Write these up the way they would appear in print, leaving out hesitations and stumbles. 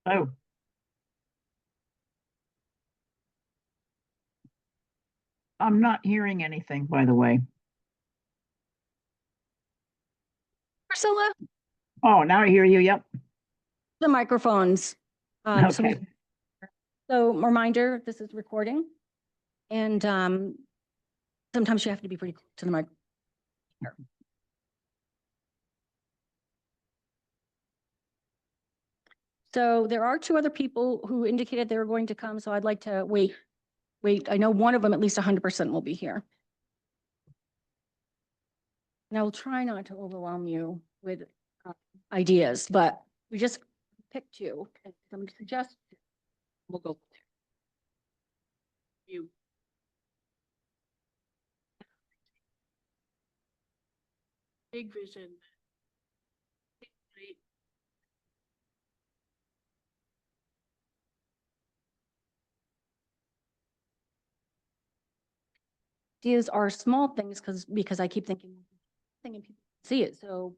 Oh, I'm not hearing anything, by the way. Priscilla, Oh, now I hear you. Yep. the microphones. So Okay. reminder, this is recording. And sometimes you have to be pretty close to the mic. So there are two other people who indicated they were going to come, so I'd like to wait. I know one of them, at least 100% will be here. And I will try not to overwhelm you with ideas, but we just picked two. And I'm going to suggest we'll go there. You. Big vision. Right. Ideas are small things because I keep thinking and people see it. So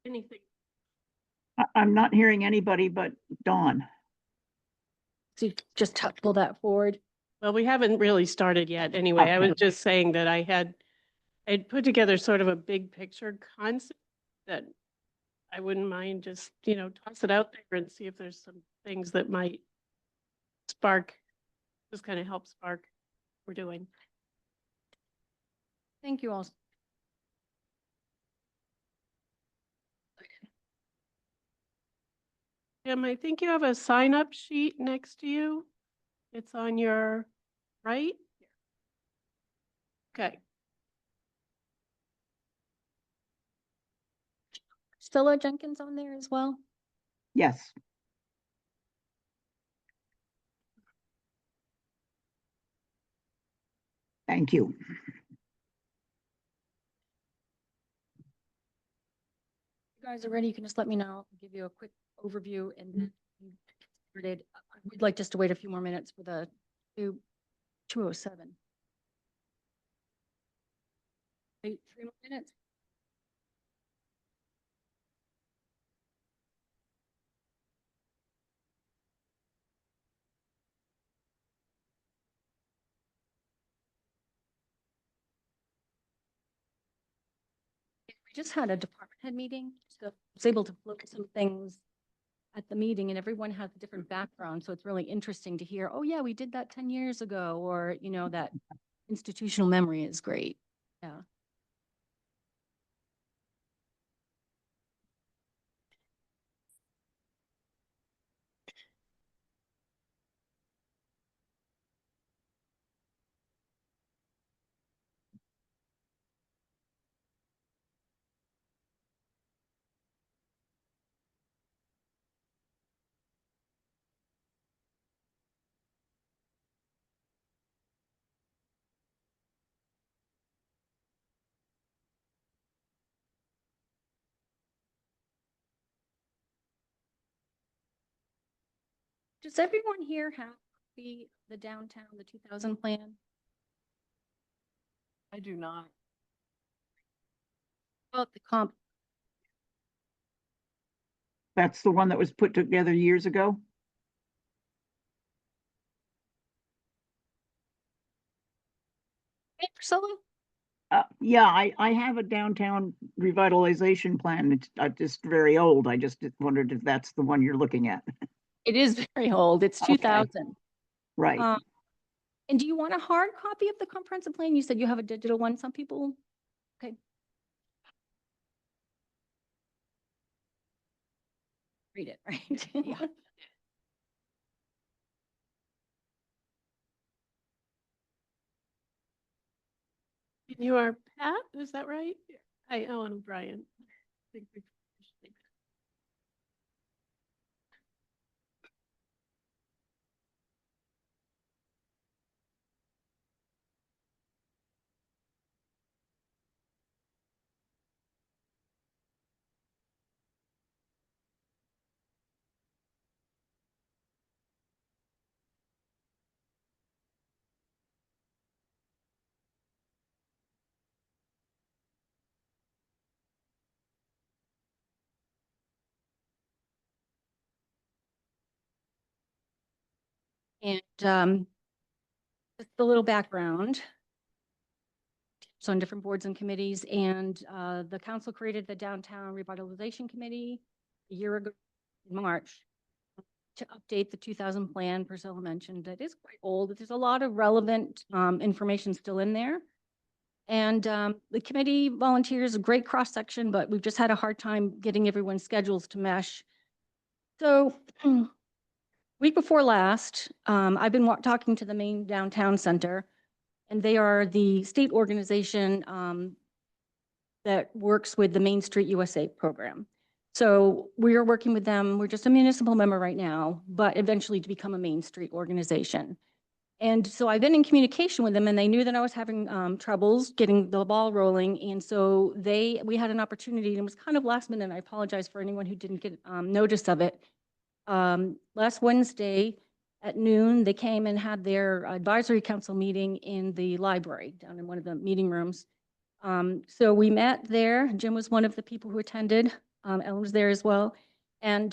anything. I'm not hearing anybody but Dawn. So just pull that forward. Well, we haven't really started yet. Anyway, I was just saying that I'd put together sort of a big picture concept that I wouldn't mind just, toss it out there and see if there's some things that might spark, just kind of help spark what we're doing. Thank you all. I think you have a sign up sheet next to you. It's on your right. Okay. Stella Jenkins on there as well. Yes. Thank you. You guys are ready. You can just let me know. I'll give you a quick overview and then started. We'd like just to wait a few more minutes for the 207. Wait 3 more minutes. We just had a department head meeting, so I was able to look at some things at the meeting, and everyone has a different background. So it's really interesting to hear, oh yeah, we did that 10 years ago, or, that institutional memory is great. Yeah. Does everyone here have the downtown, the 2000 plan? I do not. Well, the comp, That's the one that was put together years ago. hey, Priscilla? Yeah, I have a downtown revitalization plan. It's just very old. I just wondered if that's the one you're looking at. It is very old. It's Okay. 2000. Right. And do you want a hard copy of the comprehensive plan? You said you have a digital one. Some people, okay. Read it, right? Yeah. You are Pat, is that right? Hi, Ellen O'Brien. And just a little background. So on different boards and committees, and the council created the Downtown Revitalization Committee a year ago in March to update the 2000 plan. Priscilla mentioned that is quite old, but there's a lot of relevant information still in there. And the committee volunteers, a great cross section, but we've just had a hard time getting everyone's schedules to mesh. So week before last, I've been talking to the Maine Downtown Center, and they are the state organization that works with the Main Street USA program. So we are working with them. We're just a municipal member right now, but eventually to become a Main Street organization. And so I've been in communication with them, and they knew that I was having troubles getting the ball rolling. And so we had an opportunity, and it was kind of last minute. And I apologize for anyone who didn't get notice of it. Last Wednesday at noon, they came and had their advisory council meeting in the library down in one of the meeting rooms. So we met there. Jim was one of the people who attended. Ellen was there as well. And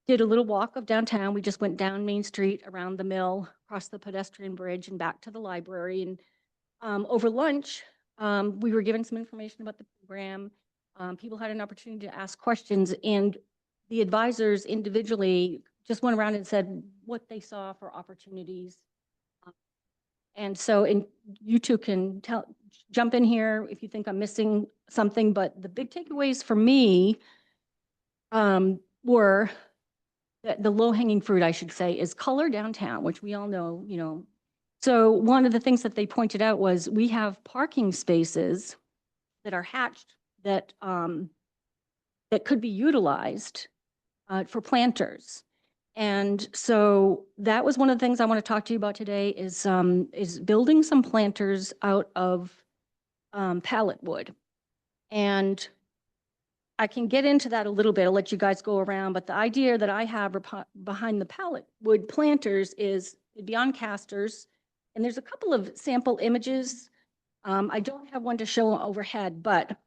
did a little walk of downtown. We just went down Main Street, around the mill, across the pedestrian bridge, and back to the library. And over lunch, we were given some information about the program. People had an opportunity to ask questions, and the advisors individually just went around and said what they saw for opportunities. And so, you two can jump in here if you think I'm missing something, but the big takeaways for me were that the low-hanging fruit, I should say, is color downtown, which we all know, you know. So one of the things that they pointed out was we have parking spaces that are hatched that that could be utilized for planters. And so that was one of the things I want to talk to you about today is building some planters out of pallet wood. And I can get into that a little bit. I'll let you guys go around, but the idea that I have behind the pallet wood planters is it'd be on casters. And there's a couple of sample images. I don't have one to show overhead, but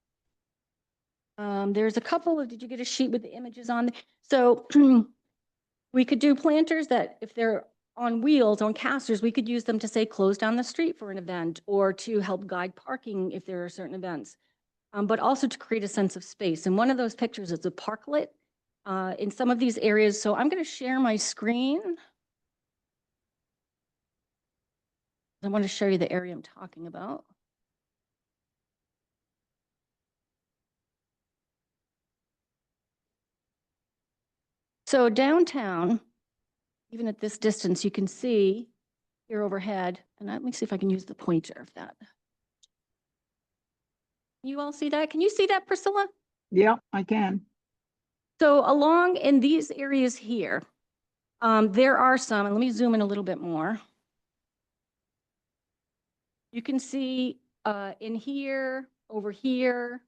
there's a couple of, did you get a sheet with the images on? So we could do planters that if they're on wheels, on casters, we could use them to say close down the street for an event or to help guide parking if there are certain events. But also to create a sense of space. And one of those pictures is a parklet in some of these areas. So I'm going to share my screen. I want to show you the area I'm talking about. So downtown, even at this distance, you can see here overhead, and let me see if I can use the pointer of that. You all see that? Can you see that, Priscilla? Yeah, I can. So along in these areas here, there are some, and let me zoom in a little bit more. You can see in here, over here,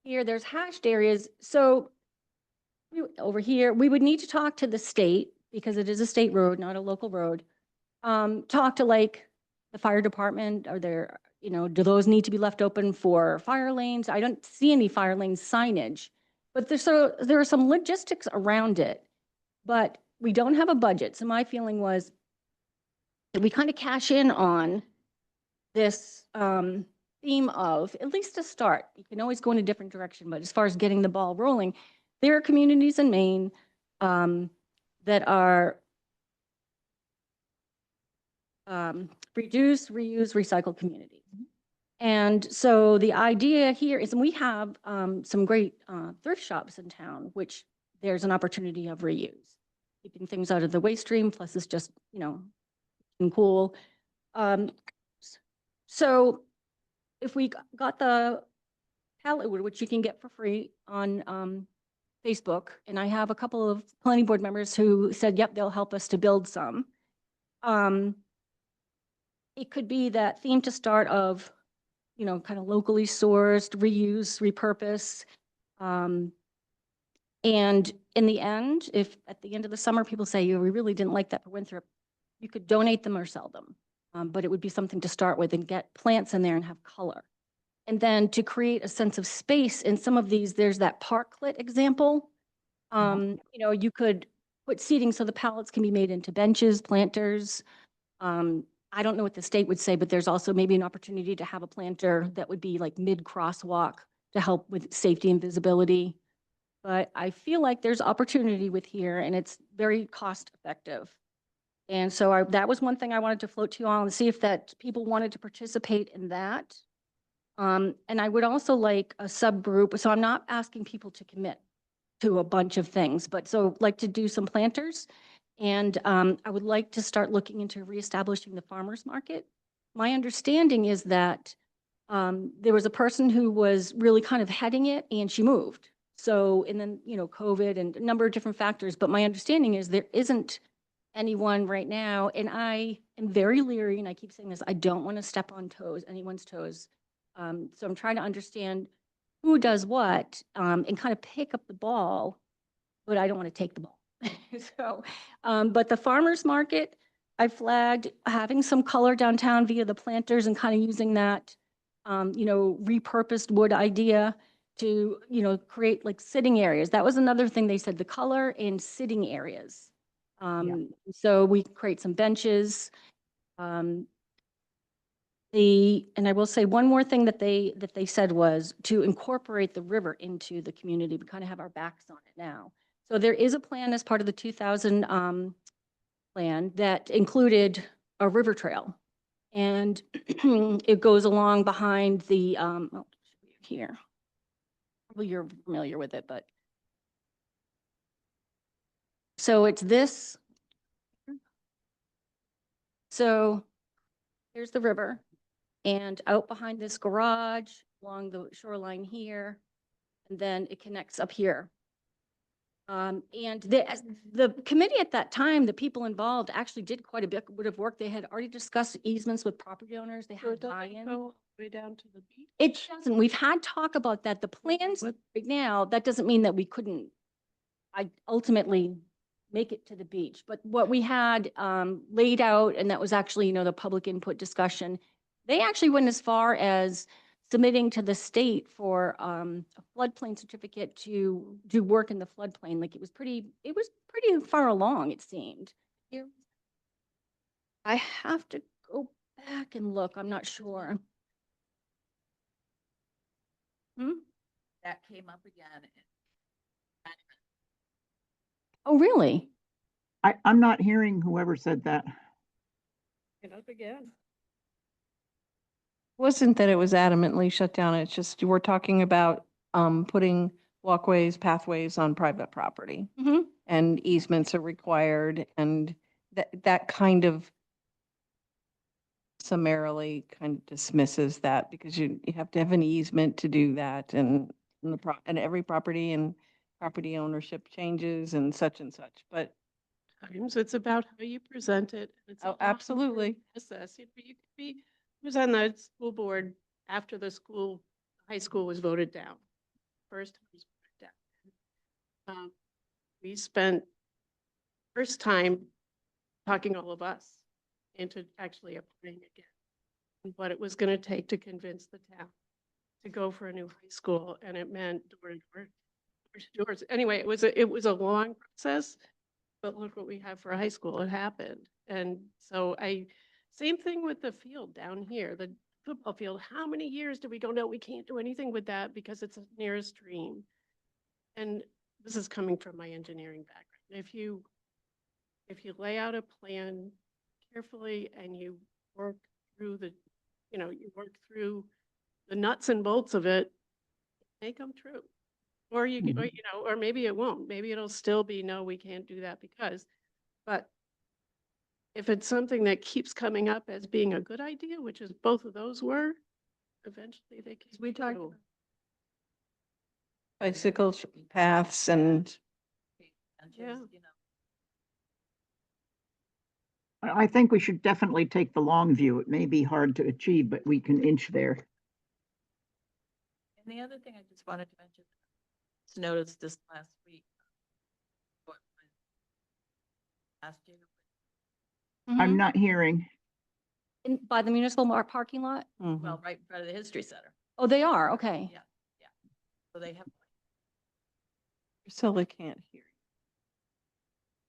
there's hashed areas. So over here, we would need to talk to the state because it is a state road, not a local road. Talk to like the fire department. Are there, you know, do those need to be left open for fire lanes? I don't see any fire lane signage, but there are some logistics around it, but we don't have a budget. So my feeling was that we kind of cash in on this theme of, at least to start, you can always go in a different direction, but as far as getting the ball rolling, there are communities in Maine that are reduce, reuse, recycle communities. And so the idea here is, and we have some great thrift shops in town, which there's an opportunity of reuse, keeping things out of the waste stream, plus it's just, you know, cool. So if we got the pallet wood, which you can get for free on Facebook, and I have a couple of planning board members who said, yep, they'll help us to build some. It could be that theme to start of, you know, kind of locally sourced, reuse, repurpose. And in the end, if at the end of the summer, people say, we really didn't like that for Winthrop, you could donate them or sell them. But it would be something to start with and get plants in there and have color. And then to create a sense of space in some of these, there's that parklet example. You know, you could put seating so the pallets can be made into benches, planters. I don't know what the state would say, but there's also maybe an opportunity to have a planter that would be like mid-crosswalk to help with safety and visibility. But I feel like there's opportunity with here and it's very cost effective. And so that was one thing I wanted to float to you all and see if that people wanted to participate in that. And I would also like a subgroup, so I'm not asking people to commit to a bunch of things, but so like to do some planters. And I would like to start looking into reestablishing the farmer's market. My understanding is that there was a person who was really kind of heading it and she moved. So, and then, you know, COVID and a number of different factors, but my understanding is there isn't anyone right now. And I am very leery, and I keep saying this, I don't want to step on toes, anyone's toes. So I'm trying to understand who does what and kind of pick up the ball, but I don't want to take the ball. So, but the farmer's market, I flagged having some color downtown via the planters and kind of using that, you know, repurposed wood idea to, you know, create like sitting areas. That was another thing they said, the color and sitting areas. So we create some benches. And I will say one more thing that they said was to incorporate the river into the community. We kind of have our backs on it now. So there is a plan as part of the 2000 plan that included a river trail. And it goes along behind the, oh, here. Probably you're familiar with it, but. So it's this. So here's the river. And out behind this garage, along the shoreline here, and then it connects up here. And the committee at that time, the people involved actually did quite a bit of work. They had already discussed easements with property owners. They So had it doesn't buy-in. go all the way down to the beach? It doesn't. We've had talk about that. The plans What- right now, that doesn't mean that we couldn't ultimately make it to the beach. But what we had laid out, and that was actually, you know, the public input discussion, they actually went as far as submitting to the state for a floodplain certificate to do work in the floodplain. Like it was pretty far along, it seemed. Here, I have to go back and look. I'm not sure. That came up again. Oh, really? I'm not hearing whoever said that. Get up again. Wasn't that it was adamantly shut down, it's just, you were talking about putting walkways, pathways on private property. Mhm. And easements are required, and that kind of summarily kind of dismisses that, because you have to have an easement to do that, and every property and property ownership changes and such, but Times it's about how you present it. It's a Oh, long absolutely. process. You could be, I was on the school board after the high school was voted down. First time it was voted down. We spent first time talking all of us into actually applying again. And what it was going to take to convince the town to go for a new high school, and it meant door to door, door to doors. Anyway, it was a long process. But look what we have for a high school, it happened. And so same thing with the field down here, the football field. How many years do we go, no, we can't do anything with that because it's near a stream? And this is coming from my engineering background. If you lay out a plan carefully and you work through you work through the nuts and bolts of it, they come true. Or or maybe it won't. Maybe it'll still be, no, we can't do that because, but if it's something that keeps coming up as being a good idea, which is both of those were, eventually they can. We talked true. bicycle paths and Yeah. I think we should definitely take the long view. It may be hard to achieve, but we can inch there. And the other thing I just wanted to mention, just noticed this last week. Last year, I'm Mhm. not hearing. By the municipal parking lot? well, right in front of the History Center. Oh, they are, okay. Yeah, yeah. So they have. Priscilla can't hear.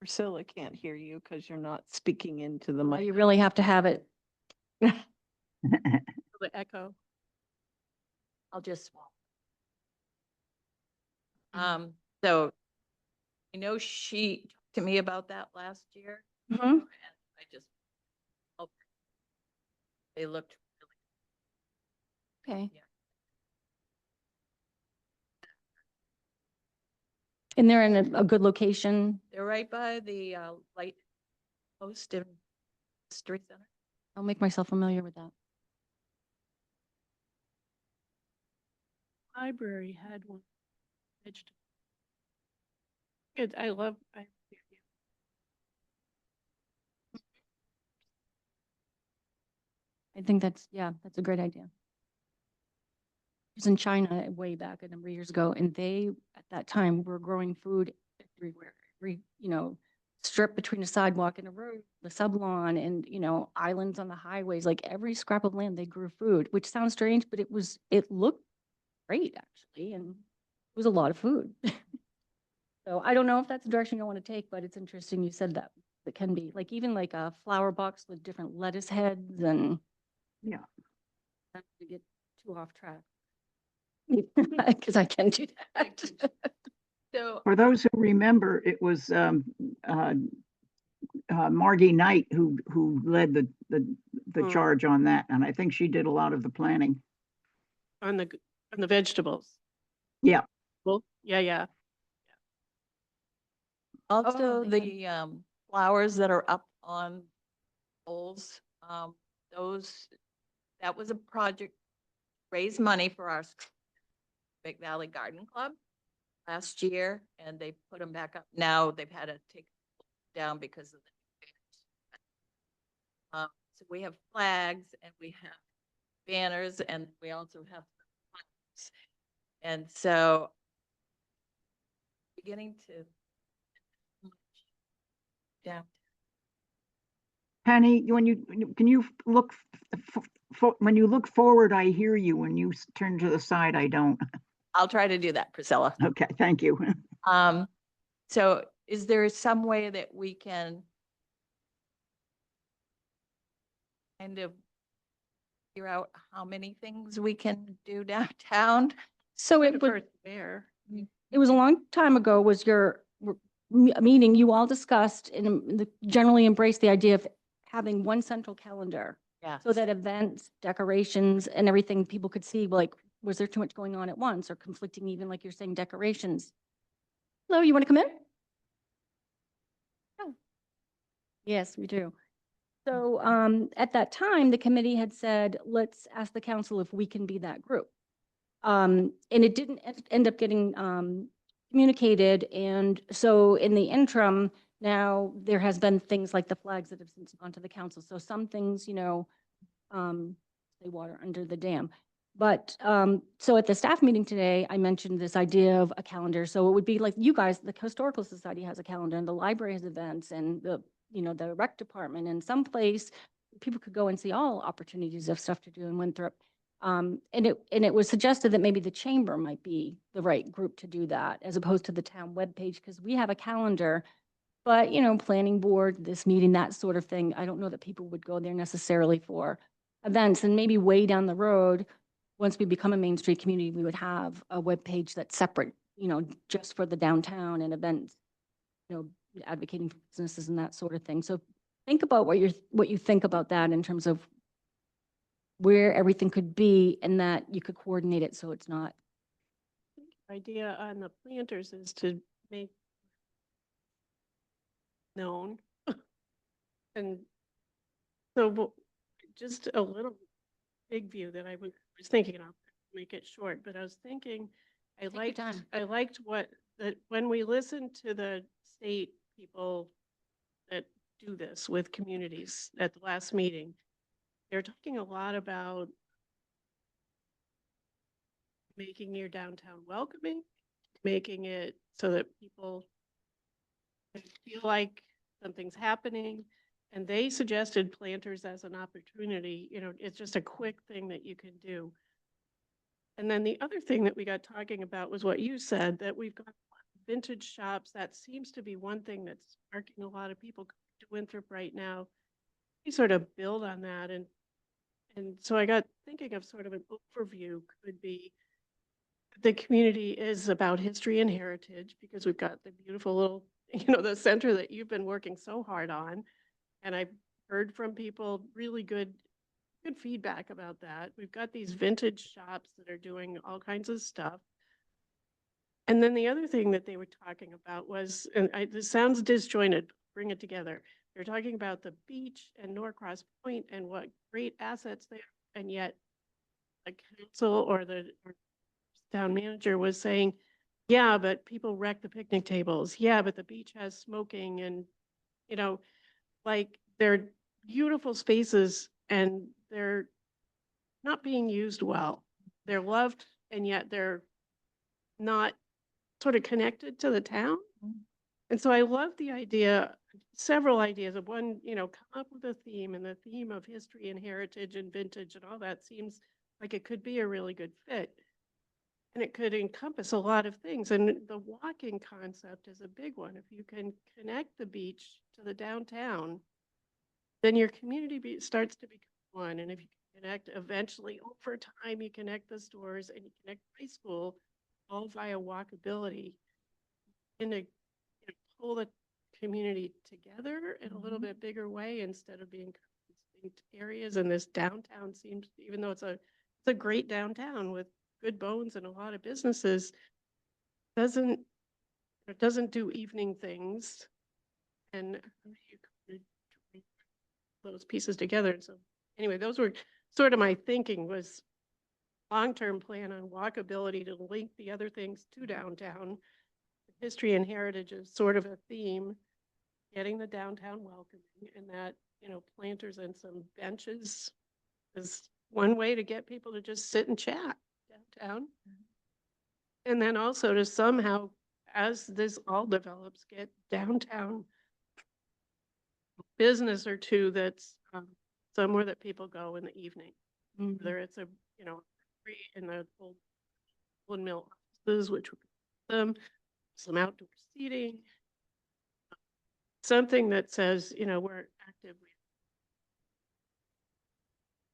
Priscilla can't hear you because you're not speaking into the Oh, mic. you really have to have it. The echo. I'll just. So I know she talked to me about that last year. Mhm. And I just, oh, they looked Okay. Yeah. And they're in a good location. they're right by the light post in Street Center. I'll make myself familiar with that. Library had one. Vegetable. Good, I love, I. I think that's, yeah, that's a great idea. I was in China way back a number of years ago, and they, at that time, were growing food everywhere. Strip between a sidewalk and a road, the sub-lawn, and, islands on the highways, like every scrap of land, they grew food, which sounds strange, but it looked great, actually, and it was a lot of food. So I don't know if that's the direction I want to take, but it's interesting you said that. It can be, like, even like a flower box with different lettuce heads and. Yeah. Not to get too off track. Because I can do that. So For those who remember, it was Margie Knight who led the Hmm. charge on that, and I think she did a lot of the planning. On the vegetables. Yeah. Well, yeah. also they the flowers that are up on poles, that was a project, raise money for our Big Valley Garden Club last year, and they put them back up. Now they've had to take down because of the. So we have flags and we have banners and we also have flags. And so beginning to down. Penny, can you look, when you look forward, I hear you. When you turn to the side, I don't. I'll try to do that, Priscilla. Okay, thank you. So is there some way that we can kind of figure out how many things we can do downtown? So The it was, first bear. it was a long time ago was your meeting, you all discussed and generally embraced the idea of having one central calendar. Yeah. So that events, decorations and everything people could see, like, was there too much going on at once or conflicting, even like you're saying, decorations? Hello, you want to come in? Oh. Yes, we do. So at that time, the committee had said, let's ask the council if we can be that group. And it didn't end up getting communicated. And so in the interim, now there has been things like the flags that have since gone to the council. So some things, they water under the dam. But so at the staff meeting today, I mentioned this idea of a calendar. So it would be like you guys, the Historical Society has a calendar and the library has events and the rec department and someplace people could go and see all opportunities of stuff to do in Winthrop. And it was suggested that maybe the chamber might be the right group to do that as opposed to the town webpage, because we have a calendar. But, planning board, this meeting, that sort of thing, I don't know that people would go there necessarily for events. And maybe way down the road, once we become a Main Street community, we would have a webpage that's separate, just for the downtown and events, advocating for businesses and that sort of thing. So think about what you think about that in terms of where everything could be and that you could coordinate it so it's not. Idea on the planters is to make known. And so just a little big view that I was thinking, and I'll make it short, but I was thinking, I your liked time. that when we listened to the state people that do this with communities at the last meeting, they're talking a lot about making your downtown welcoming, making it so that people feel like something's happening. And they suggested planters as an opportunity. It's just a quick thing that you can do. And then the other thing that we got talking about was what you said, that we've got vintage shops, that seems to be one thing that's sparking a lot of people coming to Winthrop right now. We sort of build on that, and so I got thinking of sort of an overview could be the community is about history and heritage because we've got the beautiful little, the center that you've been working so hard on. And I've heard from people really good feedback about that. We've got these vintage shops that are doing all kinds of stuff. And then the other thing that they were talking about was, this sounds disjointed, bring it together. They're talking about the beach and Norcross Point and what great assets they are, and yet the council or the town manager was saying, yeah, but people wreck the picnic tables. Yeah, but the beach has smoking and, like they're beautiful spaces and they're not being used well. They're loved and yet they're not sort of connected to the town. And so I love the idea, several ideas of one, come up with a theme, and the theme of history and heritage and vintage and all that seems like it could be a really good fit. And it could encompass a lot of things. And the walking concept is a big one. If you can connect the beach to the downtown, then your community starts to become one. And if you can connect eventually over time, you connect the stores and you connect high school all via walkability and to pull the community together in a little bit bigger way instead of being distinct areas. And this downtown seems, even though it's a great downtown with good bones and a lot of businesses, doesn't do evening things. And you could bring those pieces together. And so anyway, those were sort of my thinking, was long-term plan on walkability to link the other things to downtown. History and heritage is sort of a theme, getting the downtown welcoming, and that, planters and some benches is one way to get people to just sit and chat downtown. And then also to somehow, as this all develops, get downtown business or two that's somewhere that people go in the evening. Whether it's a, free in the old windmill offices, which would be some outdoor seating, something that says, we're active.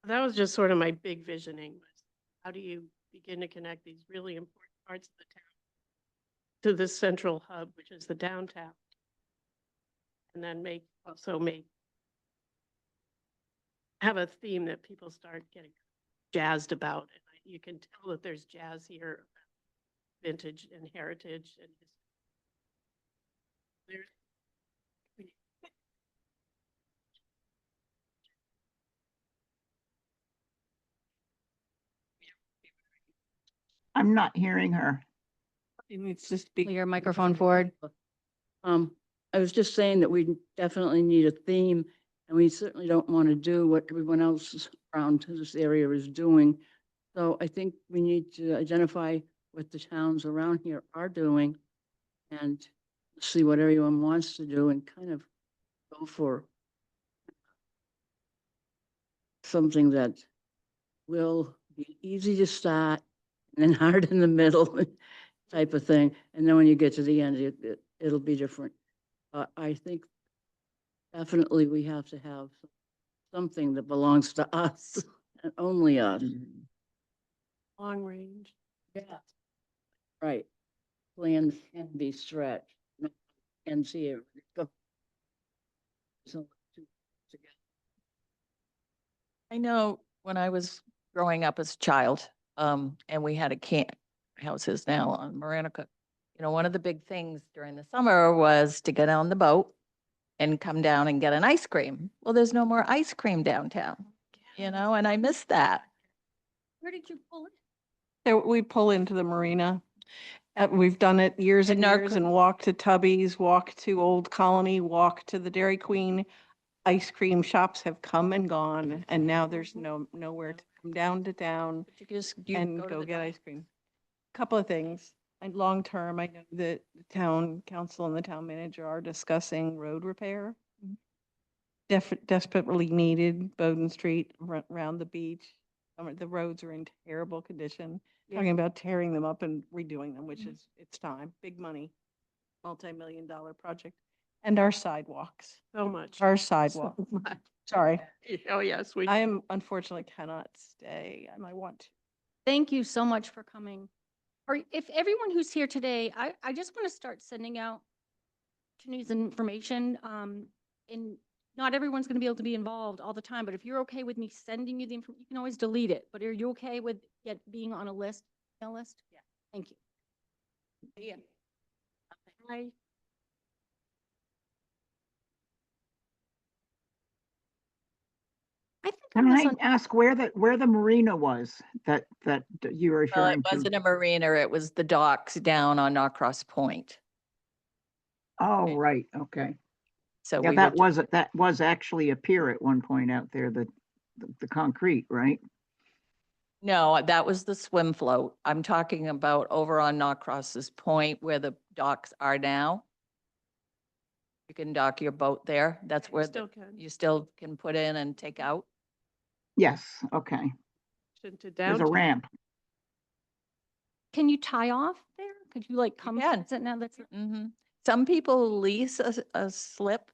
That was just sort of my big visioning, was how do you begin to connect these really important parts of the town to this central hub, which is the downtown, and then have a theme that people start getting jazzed about. And you can tell that there's jazz here, vintage and heritage and history. I'm not hearing her. It needs to speak. Your microphone forward. I was just saying that we definitely need a theme, and we certainly don't want to do what everyone else around this area is doing. So I think we need to identify what the towns around here are doing and see what everyone wants to do and kind of go for something that will be easy to start and then hard in the middle type of thing. And then when you get to the end, it'll be different. I think definitely we have to have something that belongs to us and only us. Long range. Yeah. Right. Plans can be stretched. And see it. So, together. I know when I was growing up as a child, and we had a camp, houses now on Maranicook. One of the big things during the summer was to get on the boat and come down and get an ice cream. Well, there's no more ice cream downtown, and I miss that. Where did you pull it? There, we pull into the marina. We've done it years and years and walk to Tubby's, walk to Old Colony, walk to the Dairy Queen. Ice cream shops have come and gone, and now there's nowhere to come down to town and go get ice cream. Couple of things. And long term, I know that the town council and the town manager are discussing road repair. Desperately needed. Bowden Street around the beach. The roads are in terrible condition. Talking about tearing them up and redoing them, which is, it's time, big money. multi-million-dollar project. And our sidewalks, So much. our So sidewalk. much. Sorry, Oh, yes, we. I am unfortunately cannot stay and I want to. Thank you so much for coming. Or if everyone who's here today, I just want to start sending out news and information. And not everyone's going to be able to be involved all the time, but if you're okay with me sending you the information, you can always delete it. But are you okay with being on a list, email list? Yeah. Thank you. Yeah. Bye. I think Can unless I on, ask where the marina was that you were Well, it referring to? wasn't a marina, it was the docks down on Norcross Point. Oh, right, okay. So Yeah, we would, that was actually a pier at one point out there, the concrete, right? no, that was the swim float. I'm talking about over on Norcross's Point where the docks are now. You can dock your boat there. That's where Still can. you still can put in and take out. Yes, okay. To There's a downtown. ramp. can you tie off there? Could you like come? can. Is it now that's Some people lease a slip,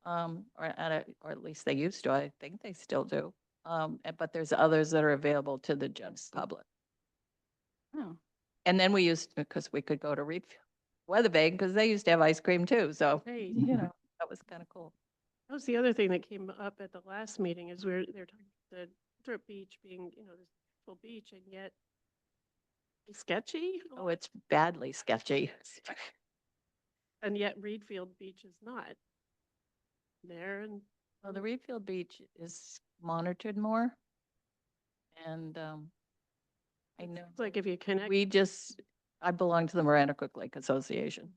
or at least they used to. I think they still do. But there's others that are available to the general public. oh. And then we used, because we could go to Weatherbank because they used to have ice cream too. So, Hey, you know, that was kind of cool. that was the other thing that came up at the last meeting is they're talking the Winthrop Beach being, this full beach and yet it's sketchy. Oh, it's badly sketchy. And yet Reedfield Beach is not there. And Well, the Reedfield Beach is monitored more. And I know. it's like if you connect. I belong to the Maranacook Lake Association.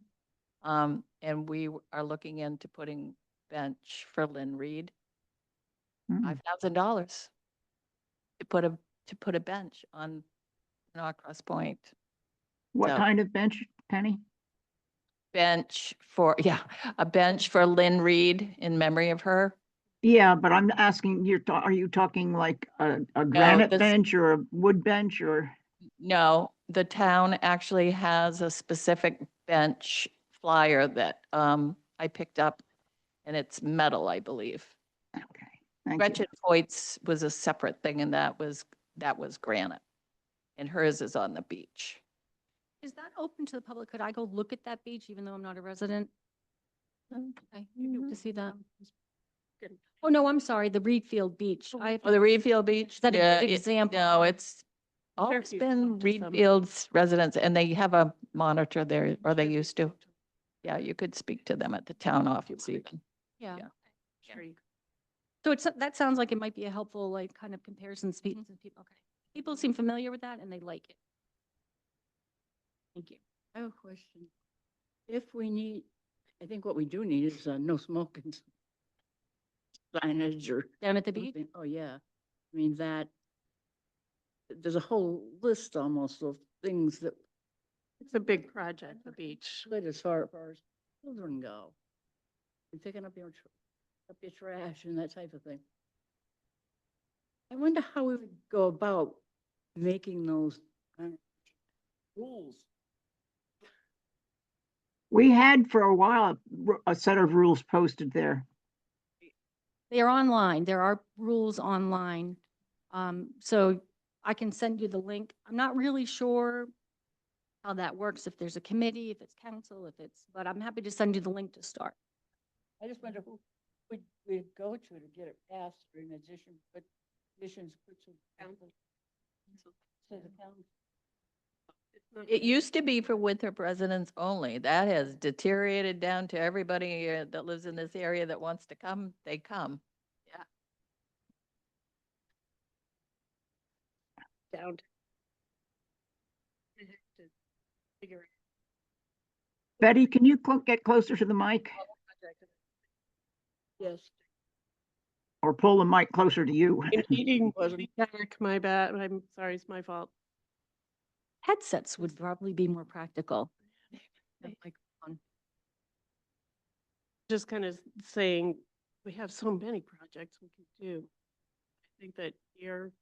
And we are looking into putting bench for Lynn Reed, Hmm. $5,000 to put a bench on Norcross Point. What So- kind of bench, Penny? Bench a bench for Lynn Reed in memory of her. Yeah, but I'm asking, are you talking like a granite this- bench or a wood bench or? No, the town actually has a specific bench flyer that I picked up, and it's metal, I believe. Okay, thank you. Gretchen Foyt's was a separate thing, and that was granite, and hers is on the beach. Is that open to the public? Could I go look at that beach even though I'm not a resident? Okay, to see that. Oh, no, I'm sorry, the Reedfield Beach. Oh, the Reedfield Beach? Is that a Yeah, good example? No, it's Sure, always if you been talk to some- Reedfield's residents, and they have a monitor there, or they used to. Yeah, you could speak to them at the town office even. Yeah. Yeah. Sure you So that sounds like it might be a helpful, like, kind of comparison speech to people. Okay. People seem familiar with that and they like it. Thank you. I have a question. If we need, I think what we do need is no smoking signage or Down at the beach? something. Oh, yeah. I mean, there's a whole list almost of things that, It's a big project, the beach. good as far as children go. And picking up your trash and that type of thing. I wonder how we would go about making those rules. We had for a while a set of rules posted there. They are online. There are rules online. So I can send you the link. I'm not really sure how that works, if there's a committee, if it's council, but I'm happy to send you the link to start. I just wonder who we'd go to get it passed or in addition, but additions put to council. To the council. It used to be for Winthrop residents only. That has deteriorated down to everybody that lives in this area that wants to come, they come. Down. To figure it Betty, can you get closer to the mic Yes. or pull the mic closer to you? Eating wasn't dark, my bad. I'm sorry, it's my fault. Headsets would probably be more practical. Just kind of saying, we have so many projects we can do. I think that your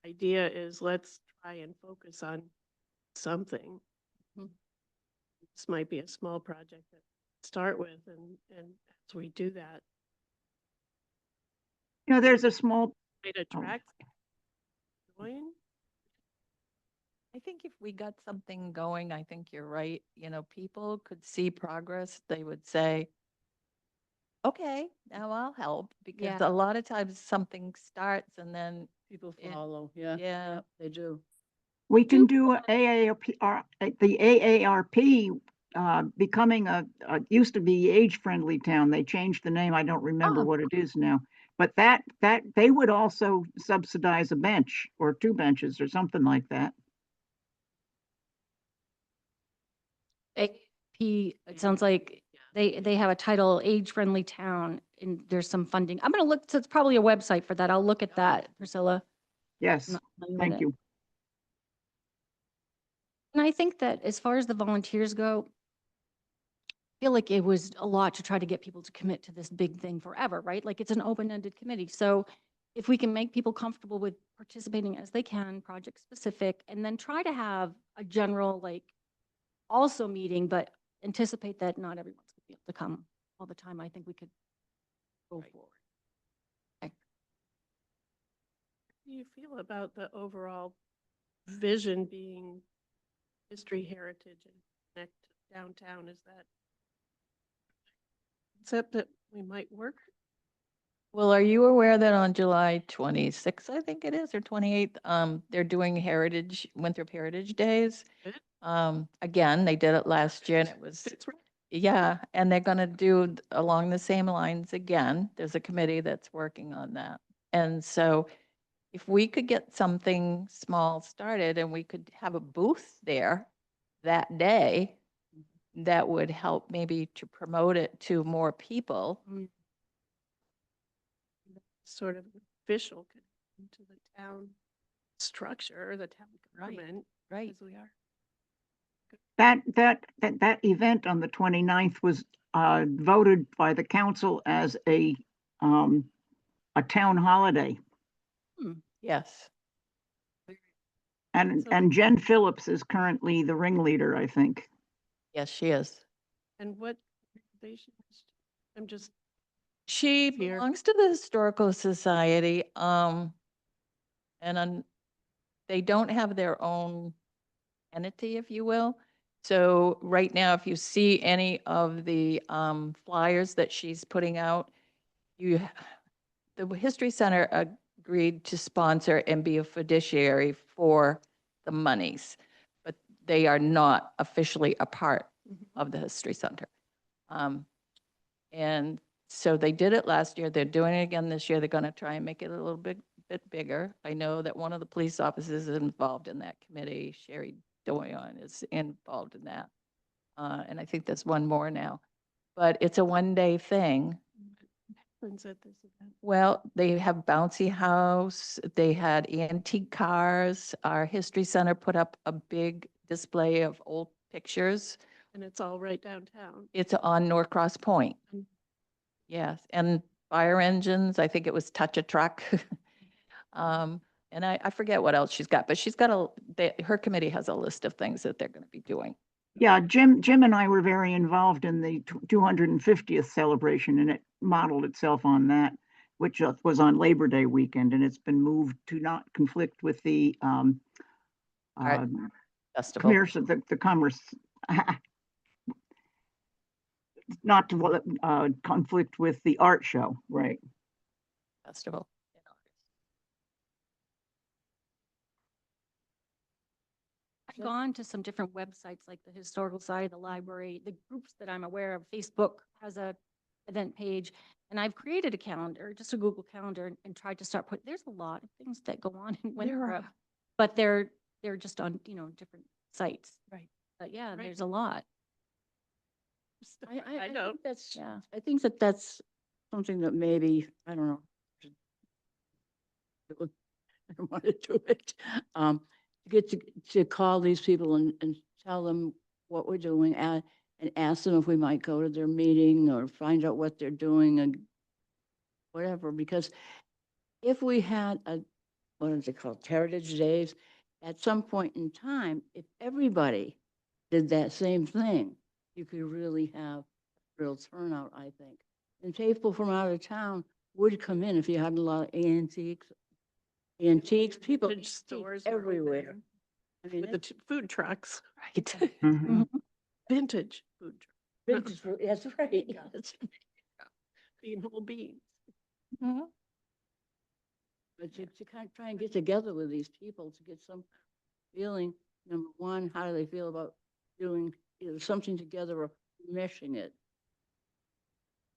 idea is let's try and focus on something. Mhm. this might be a small project to start with, and as we do that, There's a small, might attract. Join. I think if we got something going, I think you're right. You know, people could see progress. They would say, okay, now I'll help. Because Yeah. a lot of times something starts and then, People It- follow, yeah. yeah, They do. we can do a AARP, the AARP becoming used to be age-friendly town. They changed the name. I don't remember Oh. what it is now. But that they would also subsidize a bench or 2 benches or something like that. AP, it sounds like they have a title, age-friendly town, and there's some funding. I'm gonna look, so it's probably a website for that. I'll look at that, Priscilla. Yes, Not familiar with thank it. you. And I think that as far as the volunteers go, I feel like it was a lot to try to get people to commit to this big thing forever, right? Like it's an open-ended committee. So if we can make people comfortable with participating as they can, project specific, and then try to have a general, like, also meeting, but anticipate that not everyone's gonna be able to come all the time, I think we could go forward. How do you feel about the overall vision being history, heritage, and connect to downtown? Is that concept that we might work? well, are you aware that on July 26th, I think it is, or 28th, they're doing Winthrop Heritage Days? Good. Again, they did it last year and it was, It's right. yeah, and they're gonna do along the same lines again. There's a committee that's working on that. And so if we could get something small started and we could have a booth there that day, that would help maybe to promote it to more people. Sort of official connection to the town structure, the town government, Right. as we are. That event on the 29th was voted by the council as a town holiday. Yes. And So- Jen Phillips is currently the ringleader, I think. Yes, she is. And what organization? I'm just She Here. belongs to the Historical Society, they don't have their own entity, if you will. So right now, if you see any of the flyers that she's putting out, the History Center agreed to sponsor and be a fiduciary for the monies, but they are not officially a part of the History Center. And so they did it last year. They're doing it again this year. They're going to try and make it a little bit bigger. I know that one of the police officers is involved in that committee. Sherry Doyon is involved in that. And I think there's one more now. But it's a one-day thing. happens at this event. Well, they have bouncy house, they had antique cars. Our history center put up a big display of old pictures. And it's all right downtown. It's on Norcross Point. Mm. Yes, and fire engines, I think it was Touch a Truck. And I forget what else she's got, but she's got her committee has a list of things that they're going to be doing. Yeah, Jim and I were very involved in the 250th celebration, and it modeled itself on that, which was on Labor Day weekend, and it's been moved to not conflict with the Art Festival. commerce, the commerce, not to conflict with the art show, right? Festival. in August. I've gone to some different websites, like the Historical Society, the library, the groups that I'm aware of. Facebook has a event page, and I've created a calendar, just a Google Calendar, and tried to start there's a lot of things that go on in There Winthrop, are. but they're just on, different sites. Right. But yeah, Right. there's a lot. I know. think that's, Yeah. I think that that's something that maybe, I don't know. I don't want to do it. Get to call these people and tell them what we're doing and ask them if we might go to their meeting or find out what they're doing and whatever, because if we had what is it called, Heritage Days, at some point in time, if everybody did that same thing, you could really have real turnout, I think. And people from out of town would come in if you had a lot of antiques, people Vintage stores are everywhere. open I mean, with the food trucks, Right. Mhm. vintage food trucks, vintage, that's right. Yeah. bean whole beans. Mhm. But to kind of try and get together with these people to get some feeling, number one, how do they feel about doing either something together or meshing it?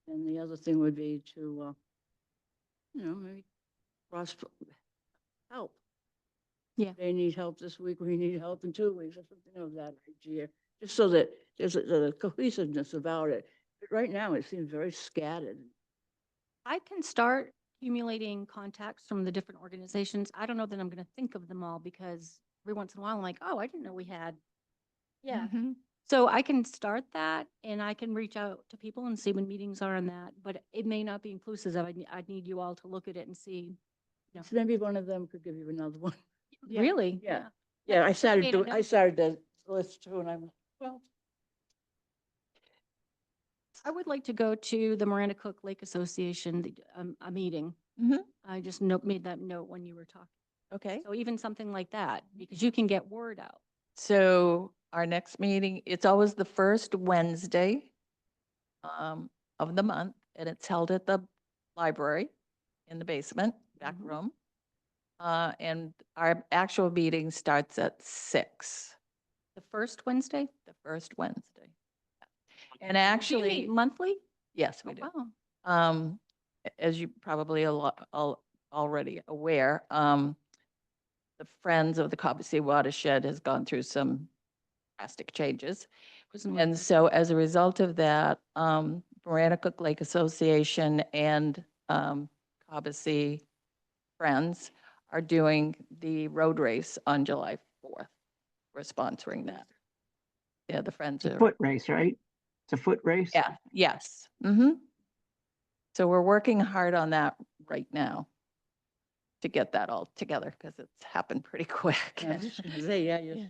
And the other thing would be to, maybe cross help. Yeah. They need help this week, we need help in 2 weeks, or something of that idea, just so that there's a cohesiveness about it. But right now, it seems very scattered. I can start accumulating contacts from the different organizations. I don't know that I'm going to think of them all because every once in a while I'm like, oh, I didn't know we had. Yeah. Mhm. So I can start that and I can reach out to people and see when meetings are on that, but it may not be inclusive. I'd need you all to look at it and see. No. So maybe one of them could give you another one. Yeah. Really? Yeah. Yeah, I started made a doing, I note. started the list too, and I'm, like, well, I would like to go to the Miranda Cook Lake Association, a meeting. Mhm. I just made that note when you were talking. Okay. So even something like that, because you can get word out. So our next meeting, it's always the first Wednesday of the month, and it's held at the library in the basement, back Mhm. room. And our actual meeting starts at 6, The first Wednesday? the first Wednesday. And Do you meet actually, monthly? yes, we Oh, do. wow. As you probably already aware, the Friends of the Cobussy Watershed has gone through some drastic changes. Wasn't aware of And that. so as a result of that, Marana Cook Lake Association and Cobussy Friends are doing the road race on July 4th. We're sponsoring that. Yeah, the Friends It's a are, foot race, right? It's a foot race? yeah, yes. Mm-hmm. So we're working hard on that right now to get that all together because it's happened pretty quick. I was just gonna say, yeah, you Yeah.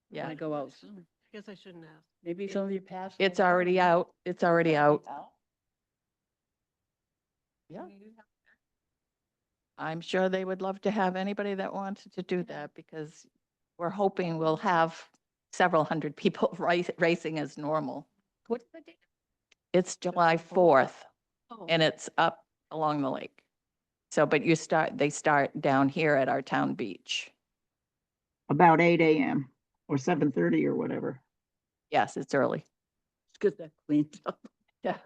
Yeah, gotta go out soon. I guess I shouldn't ask. Maybe some of you passed. it's already out. It's already out. Yeah. I'm sure they would love to have anybody that wanted to do that because we're hoping we'll have several hundred people racing as normal. What's the date? It's July 4th Oh, and it's up along the lake. So, but they start down here at our town beach. About 8 AM or 7:30 or whatever. Yes, it's early. Let's get that cleaned up. Yeah.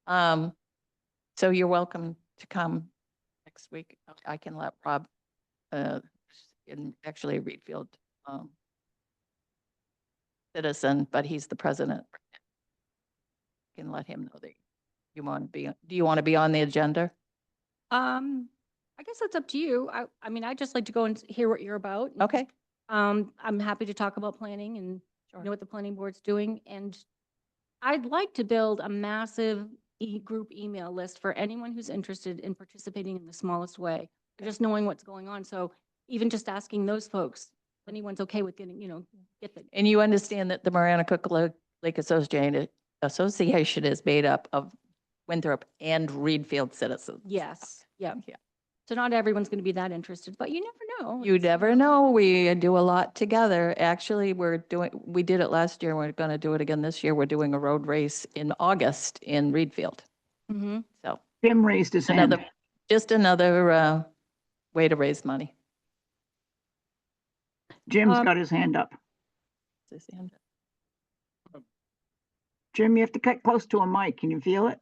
Um, so you're welcome to come next week. I can let Rob, actually a Reedfield, citizen, but he's the president. Can let him know that you want to be, do you want to be on the agenda? I guess that's up to you. I mean, I'd just like to go and hear what you're about. and, Okay. I'm happy to talk about planning and know what the planning board's doing. And I'd like to build a massive group email list for anyone who's interested in participating in the smallest way, just knowing what's going on. So even just asking those folks, if anyone's okay with getting, get the, And you understand that the Marana Cook Lake Association is made up of Winthrop and Reedfield citizens. yes, yeah. Yeah. So not everyone's going to be that interested, but you never know. You It's, never know. We do a lot together. Actually, we did it last year. We're going to do it again this year. We're doing a road race in August in Reedfield. Mhm. So Jim raised his hand. just another way to raise money. Jim's got his hand up. Jim, you have to cut close to a mic. Can you feel it?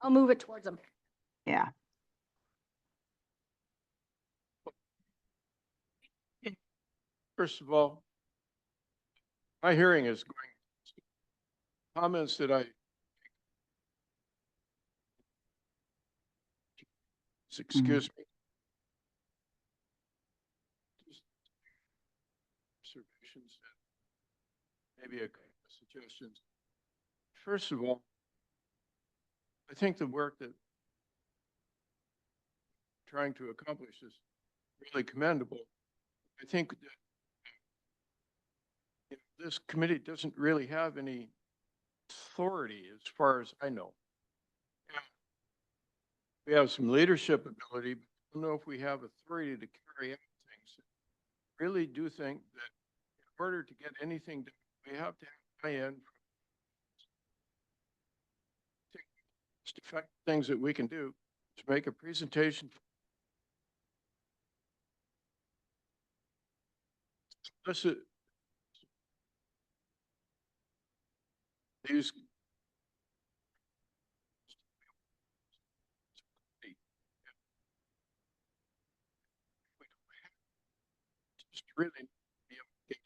I'll move it towards them. Yeah. First of all, my hearing is going, comments that excuse me. Just observations and maybe a suggestions. First of all, I think the work that trying to accomplish is really commendable. I think that this committee doesn't really have any authority as far as I know. Yeah, we have some leadership ability, but I don't know if we have authority to carry out things. I really do think that in order to get anything done, we have to have buy-in from the most effective things that we can do to make a presentation. This is these just really be able to get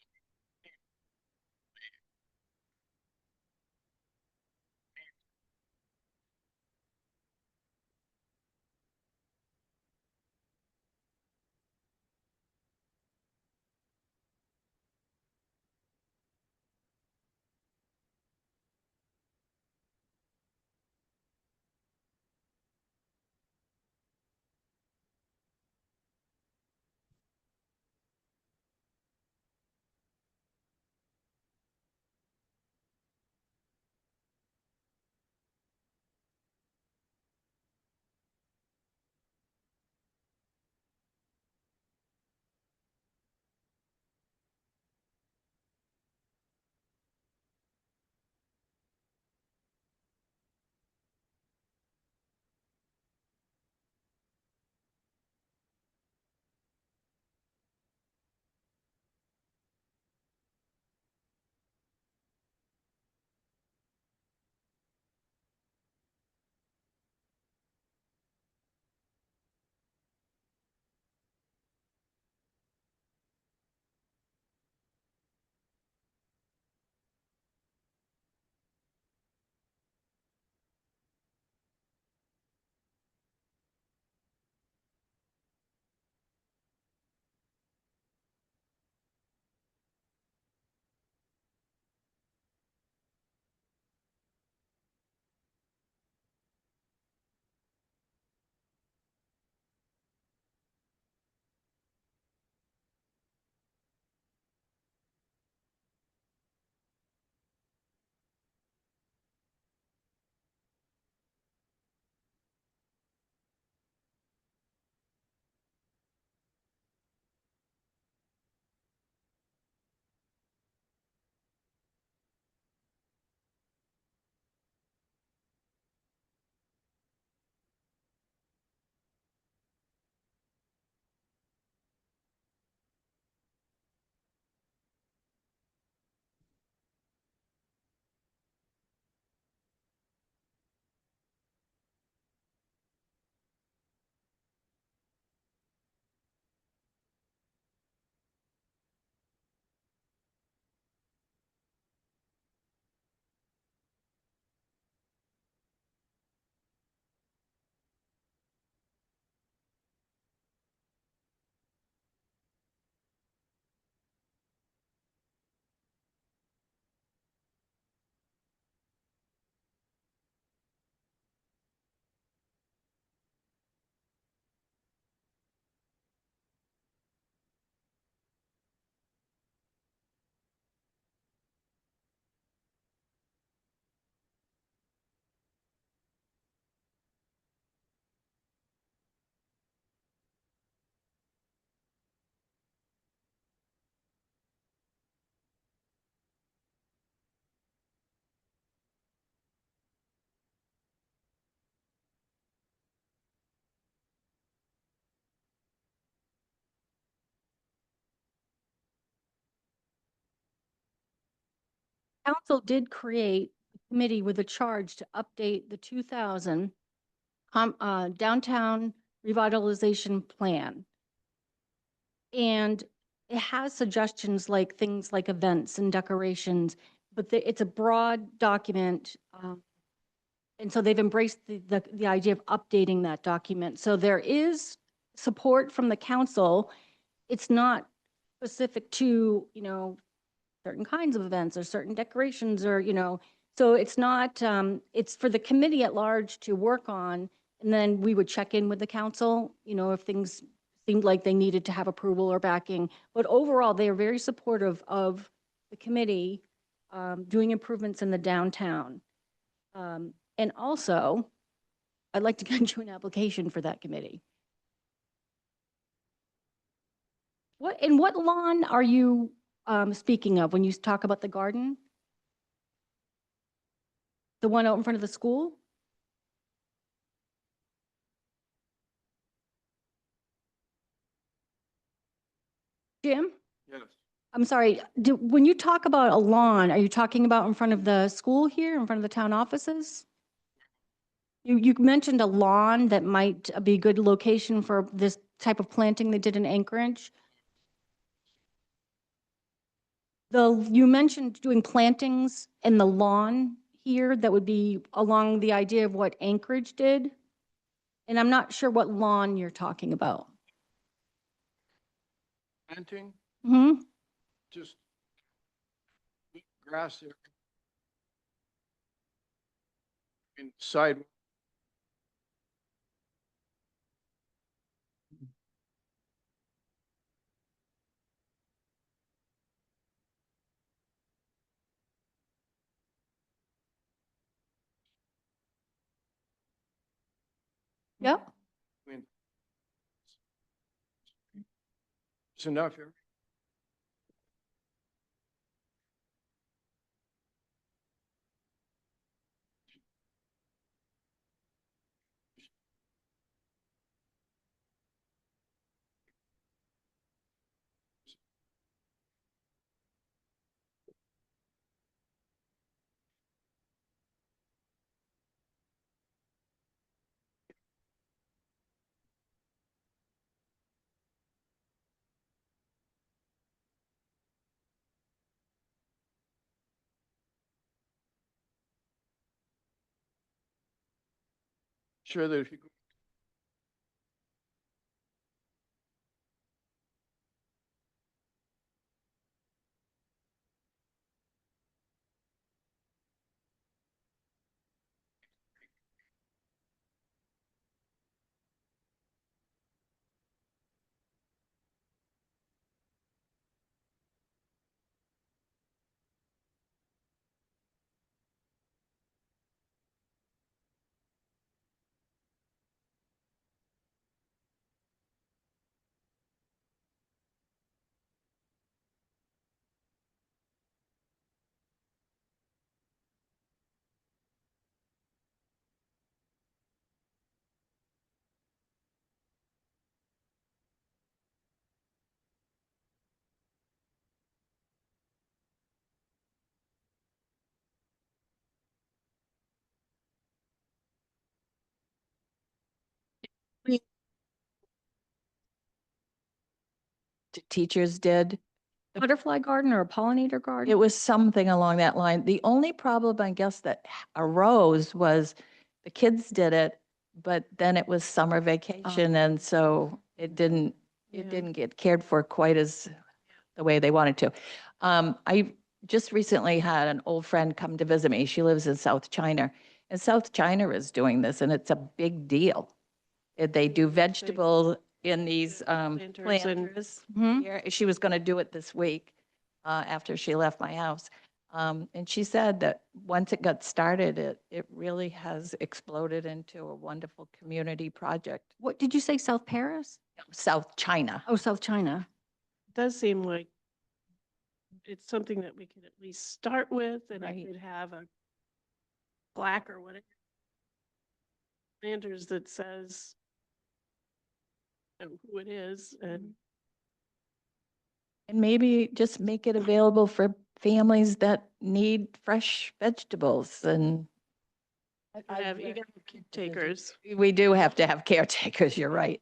Council did create a committee with a charge to update the 2000 downtown revitalization plan. And it has suggestions like things like events and decorations, but it's a broad document. And so they've embraced the idea of updating that document. So there is support from the council. It's not specific to, certain kinds of events or certain decorations or, so it's not, it's for the committee at large to work on. And then we would check in with the council, if things seemed like they needed to have approval or backing. But overall, they are very supportive of the the committee doing improvements in the downtown. And also, I'd like to get you an application for that committee. What lawn are you speaking of when you talk about the garden? The one out in front of the school? Jim? Yes. I'm sorry, when you talk about a lawn, are you talking about in front of the school here, in front of the town offices? You mentioned a lawn that might be a good location for this type of planting they did in Anchorage. You mentioned doing plantings in the lawn here that would be along the idea of what Anchorage did. And I'm not sure what lawn you're talking about. Planting, Hmm. just grass there. In side. Yep. I mean, it's enough here. Sure that if you go Teachers did. Butterfly garden or a pollinator garden? It was something along that line. The only problem, I guess, that arose was the kids did it, but then it was summer vacation, and so it didn't Yeah. get cared for quite as the way they wanted to. I just recently had an old friend come to visit me. She lives in South China, and South China is doing this, and it's a big deal. They do vegetable in these Planters and- planters. Mhm. Here. She was going to do it this week after she left my house. And she said that once it got started, it really has exploded into a wonderful community project. What, did you say South Paris? South China. Oh, South China. It does seem like it's something that we could at least start with, and I Right. could have a plaque or whatever. Planters that says, you know, who it is, and And maybe just make it available for families that need fresh vegetables. And you gotta have caretakers. we do have to have caretakers, you're right.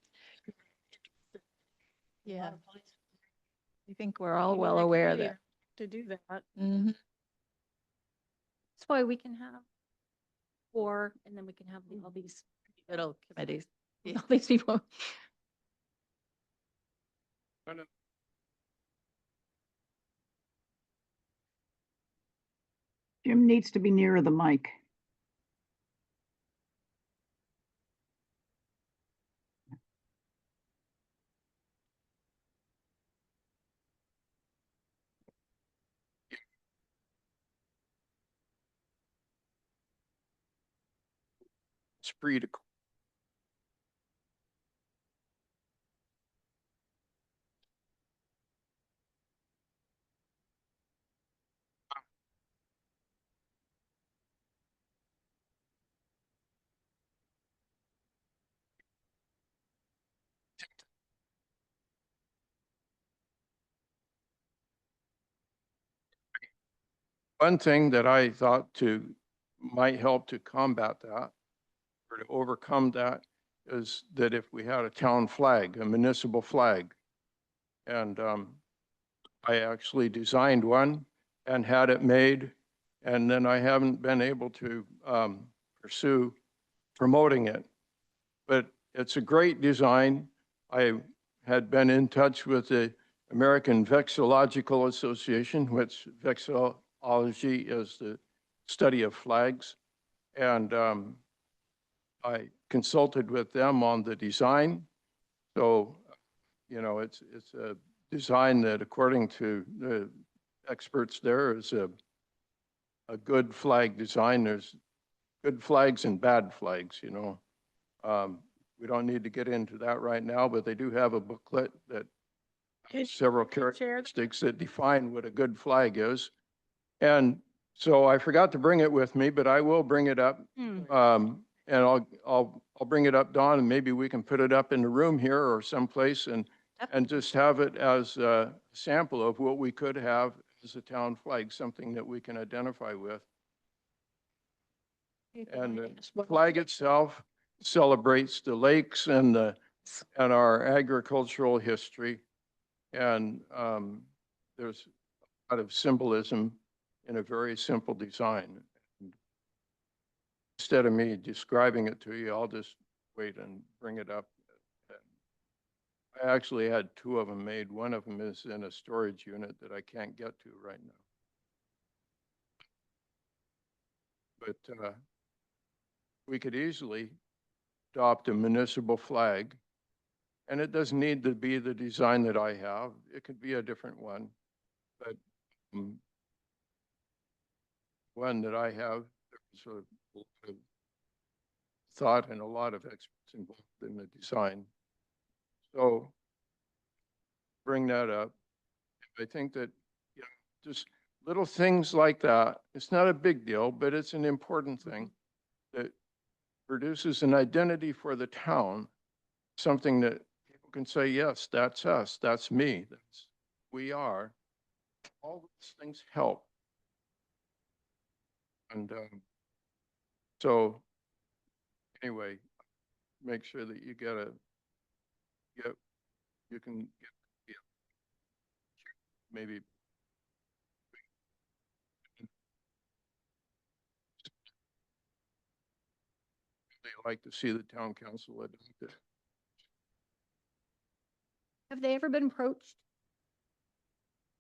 Yeah. I think we're all Maybe well that aware of committee that. To do that. Mhm. That's why we can have four, and then we can have all these, Little committees. Yeah. all these people. Jim needs to be nearer the mic. esprit de corps. One thing that I thought might help to combat that or to overcome that is that if we had a town flag, a municipal flag, and I actually designed one and had it made, and then I haven't been able to pursue promoting it. But it's a great design. I had been in touch with the American Vexillological Association, which vexillology is the study of flags. And I consulted with them on the design. So, you know, it's a design that, according to the experts there, is a good flag design. There's good flags and bad flags, you know. We don't need to get into that right now, but they do have a booklet that Can- several can you share that? characteristics that define what a good flag is. And so I forgot to bring it with me, but I will bring it up. And I'll bring it up, Dawn, and maybe we can put it up in the room here or someplace and just have it as a sample of what we could have as a town flag, something that we can identify with. And the flag itself celebrates the lakes and our agricultural history. And there's a lot of symbolism in a very simple design. Instead of me describing it to you, I'll just wait and bring it up. I actually had two of them made. One of them is in a storage unit that I can't get to right now. But we could easily adopt a municipal flag, and it doesn't need to be the design that I have. It could be a different one, but one that I have, there's a lot of thought and a lot of experts involved in the design. So bring that up. I think that, you know, just little things like that. It's not a big deal, but it's an important thing that produces an identity for the town, something that people can say, yes, that's us, that's me, that's we are. All those things help. And so anyway, make sure that you you can get, yeah, maybe they like to see the town council adopt it. Have they ever been approached?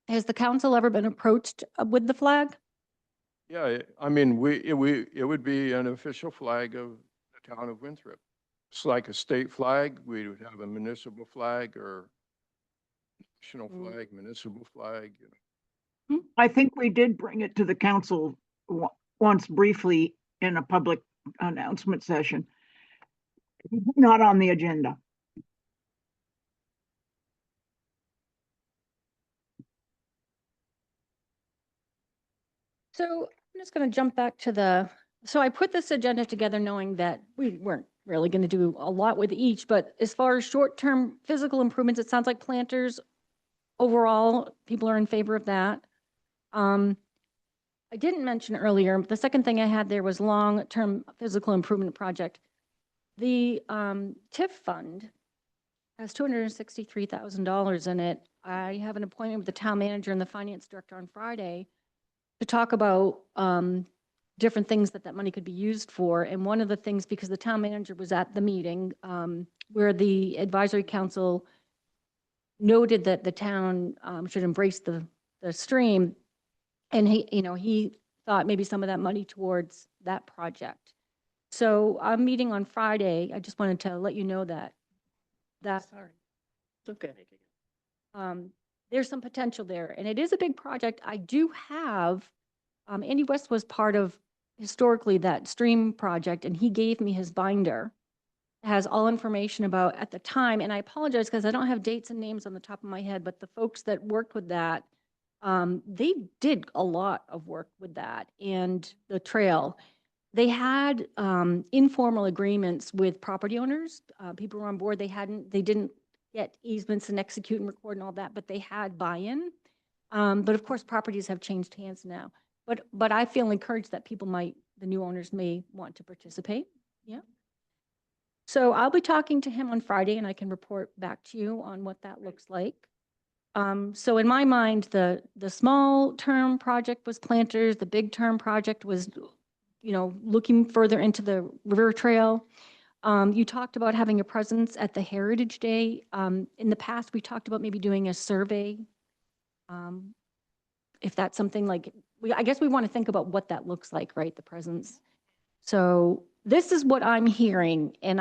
Has the council ever been approached with the flag? Yeah, I mean, it would be an official flag of the town of Winthrop. It's like a state flag. We would have a municipal flag or national flag, municipal flag, you know. I think we did bring it to the council once briefly in a public announcement session. Not on the agenda. So I'm just going to jump back to so I put this agenda together knowing that we weren't really going to do a lot with each, but as far as short-term physical improvements, it sounds like planters, overall, people are in favor of that. I didn't mention earlier, the second thing I had there was long-term physical improvement project. The TIF fund has $263,000 in it. I have an appointment with the town manager and the finance director on Friday to talk about different things that money could be used for. And one of the things, because the town manager was at the meeting where the advisory council noted that the town should embrace the stream. And he thought maybe some of that money towards that project. So I'm meeting on Friday. I just wanted to let you know that Sorry. It's okay. there's some potential there, and it is a big project. I do have, Andy West was part of historically that stream project, and he gave me his binder. It has all information about at the time, and I apologize because I don't have dates and names on the top of my head, but the folks that worked with that, they did a lot of work with that and the trail. They had informal agreements with property owners. People were on board. They didn't get easements and execute and record and all that, but they had buy-in. But of course, properties have changed hands now. But I feel encouraged that the new owners may want to participate. Yeah. So I'll be talking to him on Friday and I can report back to you on what that looks like. So in my mind, the small term project was planters, the big term project was, looking further into the river trail. You talked about having a presence at the Heritage Day. In the past, we talked about maybe doing a survey. If that's something like, I guess we want to think about what that looks like, right? The presence. So this is what I'm hearing. And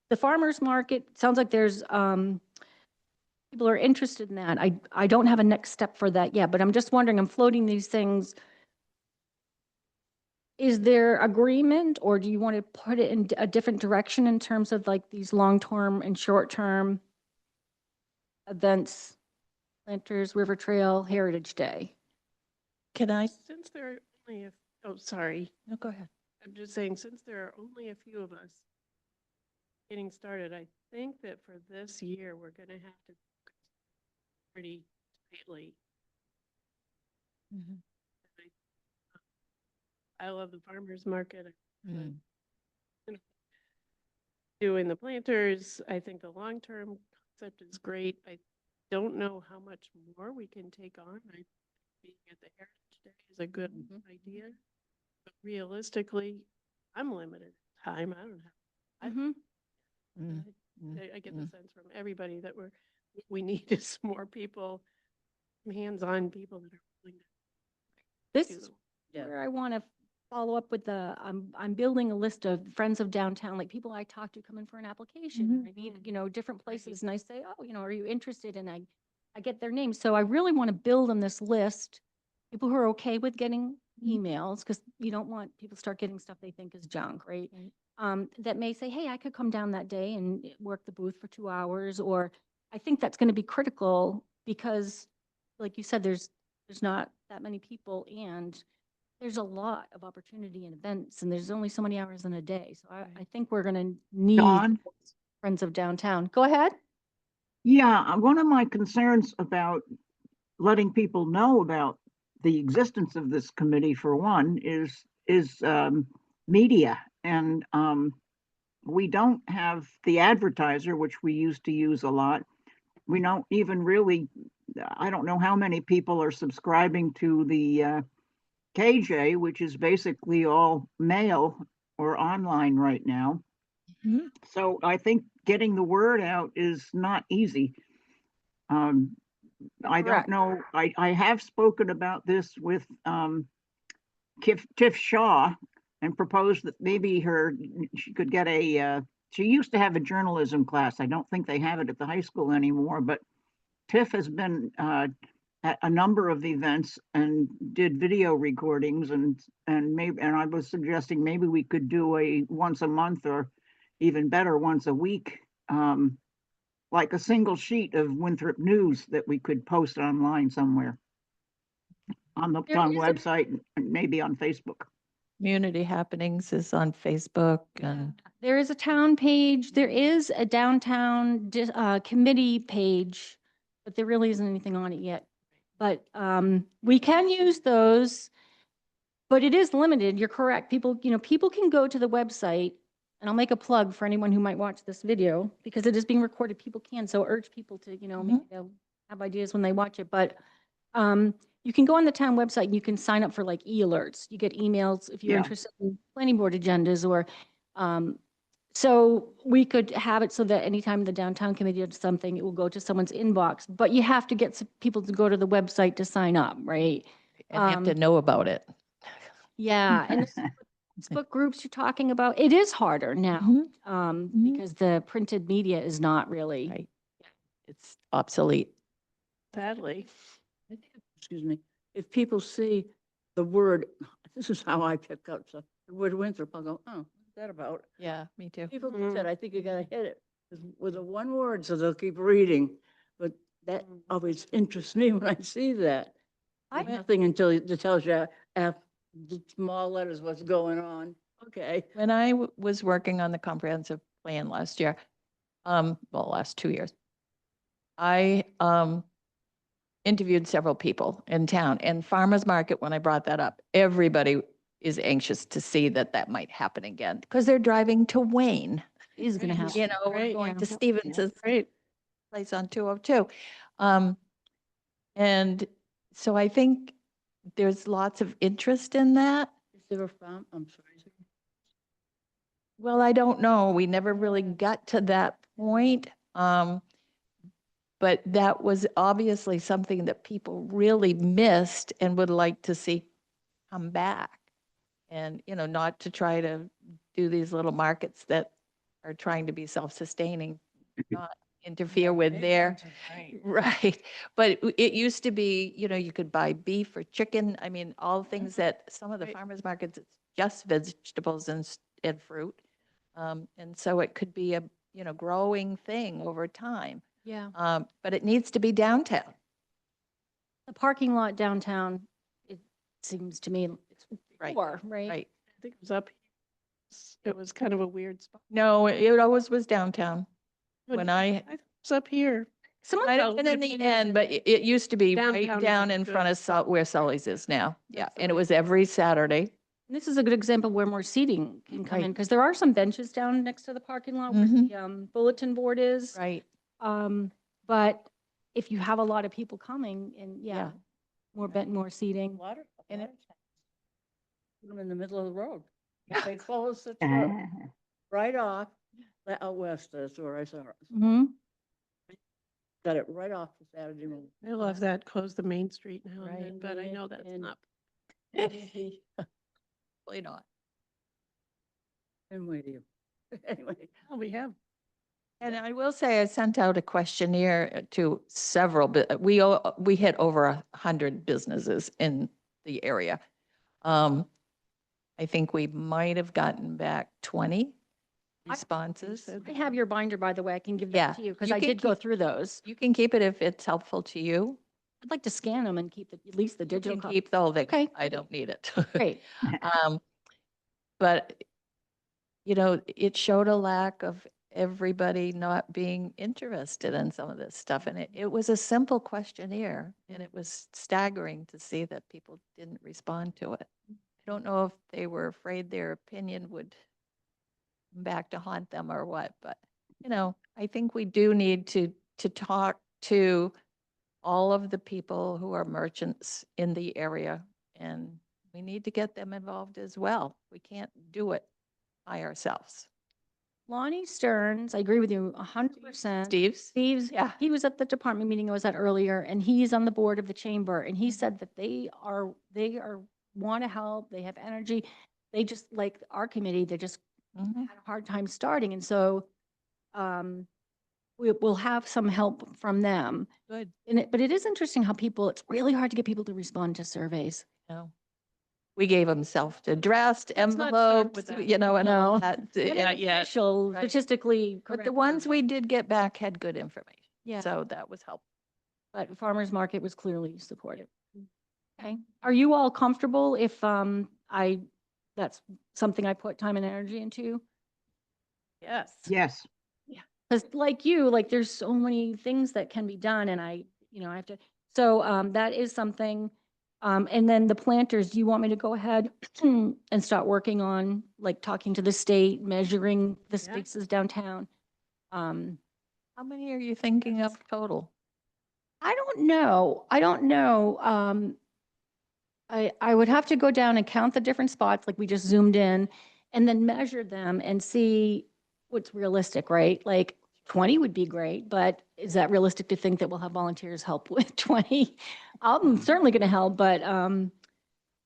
the farmer's market, sounds like there's, people are interested in that. I don't have a next step for that yet, but I'm just wondering, I'm floating these things. Is there agreement, or do you want to put it in a different direction in terms of like these long-term and short-term events, Planters, River Trail, Heritage Day? Can I? Since there are only oh, sorry. No, go ahead. I'm just saying, since there are only a few of us getting started, I think that for this year, we're gonna have to pretty tightly. Mhm. I love the farmer's market. Mm. Doing the planters, I think the long-term concept is great. I don't know how much more we can take on. Being at the Heritage Day is a good idea. But realistically, I'm limited in time. I don't have, Mhm. Mm. I get the sense from everybody that we need is more people, hands-on people that are willing to This do is the Yeah. where I want to follow up with I'm building a list of friends of downtown, like people I talk to come in for an application. I meet, different places and I say, oh, are you interested? And I get their names. So I really want to build on this list, people who are okay with getting emails, because you don't want people start getting stuff they think is junk, right? That may say, hey, I could come down that day and work the booth for 2 hours, or I think that's going to be critical because, like you said, there's not that many people and there's a lot of opportunity and events and there's only so many hours in a day. So I think we're going to need Dawn? friends of downtown. Go ahead. Yeah, one of my concerns about letting people know about the existence of this committee, for one, is media. And we don't have the advertiser, which we used to use a lot. We don't even really, I don't know how many people are subscribing to the KJ, which is basically all mail or online right now. Mhm. So I think getting the word out is not easy. Um, I don't Correct. know, I have spoken about this with Tiff Shaw and proposed that maybe she could get she used to have a journalism class. I don't think they have it at the high school anymore, but Tiff has been at a number of events and did video recordings and I was suggesting maybe we could do a once a month or even better once a week, like a single sheet of Winthrop news that we could post online somewhere on the There town is a- website and maybe on Facebook. Community Happenings is on Facebook and There is a town page. There is a downtown committee page, but there really isn't anything on it yet. But we can use those, but it is limited. You're correct. People can go to the website, and I'll make a plug for anyone who might watch this video because it is being recorded. People can, so urge people to, maybe they'll have ideas when they watch it. But you can go on the town website and you can sign up for like e-alerts. You get emails if you're Yeah. interested in planning board agendas or, so we could have it so that anytime the downtown committee does something, it will go to someone's inbox, but you have to get some people to go to the website to sign up, right? have to know about it. Yeah, and the Facebook groups you're talking about, it is harder now, Mhm. because the printed media is not really. Right. It's obsolete. sadly. Excuse me, if people see the word, I this is how I pick up stuff. The word Winthrop, I'll go, oh, what's that about? Yeah, me too. People Mm. said, I think you gotta hit it with a one word, so they'll keep reading. But that always interests me when I see that. I- Nothing until it tells you the small letters what's going on. Okay. When I was working on the comprehensive plan last year, well, last 2 years, I interviewed several people in town, and farmers market, when I brought that up, everybody is anxious to see that that might happen again because they're driving to Wayne, Is going to Right. happen. you know, or Right, going yeah. to Stevens's Right. place on 202. And so I think there's lots of interest in that. Is there a farm? I'm sorry. Well, I don't know. We never really got to that point. But that was obviously something that people really missed and would like to see come back. And, you know, not to try to do these little markets that are trying to be self-sustaining, not interfere with their, right. But it used to be, you know, you could buy beef or chicken. I mean, all things that some of the Right. farmers markets, it's just vegetables and fruit. And so it could be a, you know, growing thing over time. Yeah. But it needs to be downtown. The parking lot downtown, it seems to me, it's Right, poor, right? Right. I think it was up. It was kind of a weird spot. No, it always was downtown. But When I thought it was up here. Someone might have Well, been in it the was end, but it used to be right downtown down was in good. front of where Sully's is now. Yeah, That's the and it way was it every Saturday. And this is a good example where more seating can come in, Right. because there are some benches down next to the parking lot where Mhm. the bulletin board is. Right. But if you have a lot of people coming and Yeah. more seating. Water. And it- Put them in the middle of the road. If they close the Uh, truck right off, out west, that's where I saw it. Mm-hmm. Got it right off the Saturday morning. I love that, close the main street now and Right. then, but I know that's And- not. Probably not. And wait you. Anyway. Oh, we have. And I will say, I sent out a questionnaire to several, we hit over 100 businesses in the area. I think we might have gotten back 20 responses. said I have your binder, by the way. I can give Yeah, that to you because you I can did go keep- through those. You can keep it if it's helpful to you. I'd like to scan them and keep at least the You digital can copy. keep the whole thing. Okay, I don't need it. Great. But, you know, it showed a lack of everybody not being interested in some of this stuff. And it was a simple questionnaire, and it was staggering to see that people didn't respond to it. I don't know if they were afraid their opinion would come back to haunt them or what, but, you know, I think we do need to talk to all of the people who are merchants in the area, and we need to get them involved as well. We can't do it by ourselves. Lonnie Stearns, I agree with you 100%. Steve's, Yeah. he was at the department meeting I was at earlier, and he's on the board of the chamber, and he said that they want to help, they have energy. They just, like our committee, they just Mhm. had a hard time starting, and so we'll have some help from them. Good. But it is interesting how it's really hard to get people to respond to surveys. No. We gave them self-addressed Let's not start envelopes, with that. you know, and all No. that. Not yet. Official, Right. statistically But correct. the ones we did get back had good information. Yeah. So that was helpful. But farmer's market was clearly supportive. Okay. Are you all comfortable if that's something I put time and energy into? Yes. Yes. Because like you, like there's so many things that can be done and I have to, so that is something. And then the planters, do you want me to go ahead and start working on like talking to the state, measuring the Yeah. spaces downtown? How many are you thinking of total? I don't know. I would have to go down and count the different spots, like we just zoomed in, and then measure them and see what's realistic, right? Like 20 would be great, but is that realistic to think that we'll have volunteers help with 20? I'm certainly going to help, but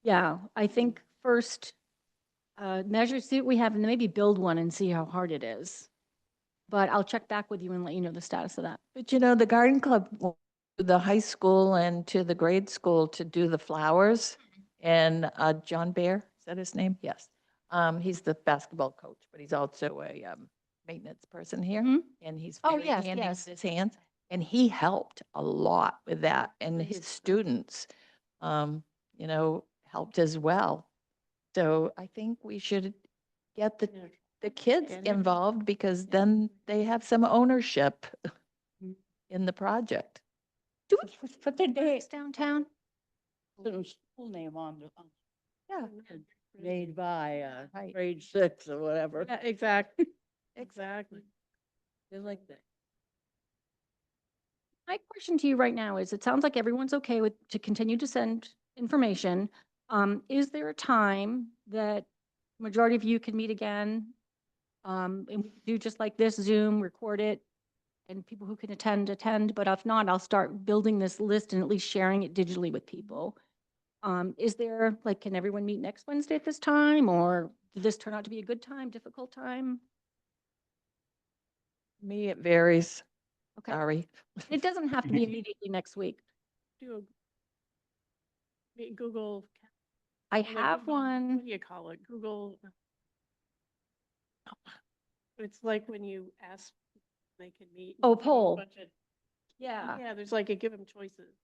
yeah, I think first measure, see what we have, and then maybe build one and see how hard it is. But I'll check back with you and let you know the status of that. But you know, the garden club, the high school and to the grade school to do the flowers. And John Bear, is that his name? Yes. He's the basketball coach, but he's also a maintenance person here. Mhm. And he's Oh, very yes, handy yes. with his hands. And he helped a lot with that. And his students, helped as well. So I think we should get the kids Get it. involved because then they have some ownership in the project. Do we put the days downtown? Put a school name on the, Yeah. made by, Right. grade 6 or whatever. Yeah, exactly. Exactly. They like that. My question to you right now is, it sounds like everyone's okay with, to continue to send information. Is there a time that majority of you can meet again? And we do just like this, Zoom, record it, and people who can attend, but if not, I'll start building this list and at least sharing it digitally with people. Is there, like, can everyone meet next Wednesday at this time, or did this turn out to be a good time, difficult time? Me, it varies. Okay, Sorry. it doesn't have to be immediately next week. Do a Google. I like have Google- What one. do you call it? Google. It's like when you ask, they can meet. Oh, and give 'em a poll. bunch of- Yeah. Yeah, there's like, give them choices.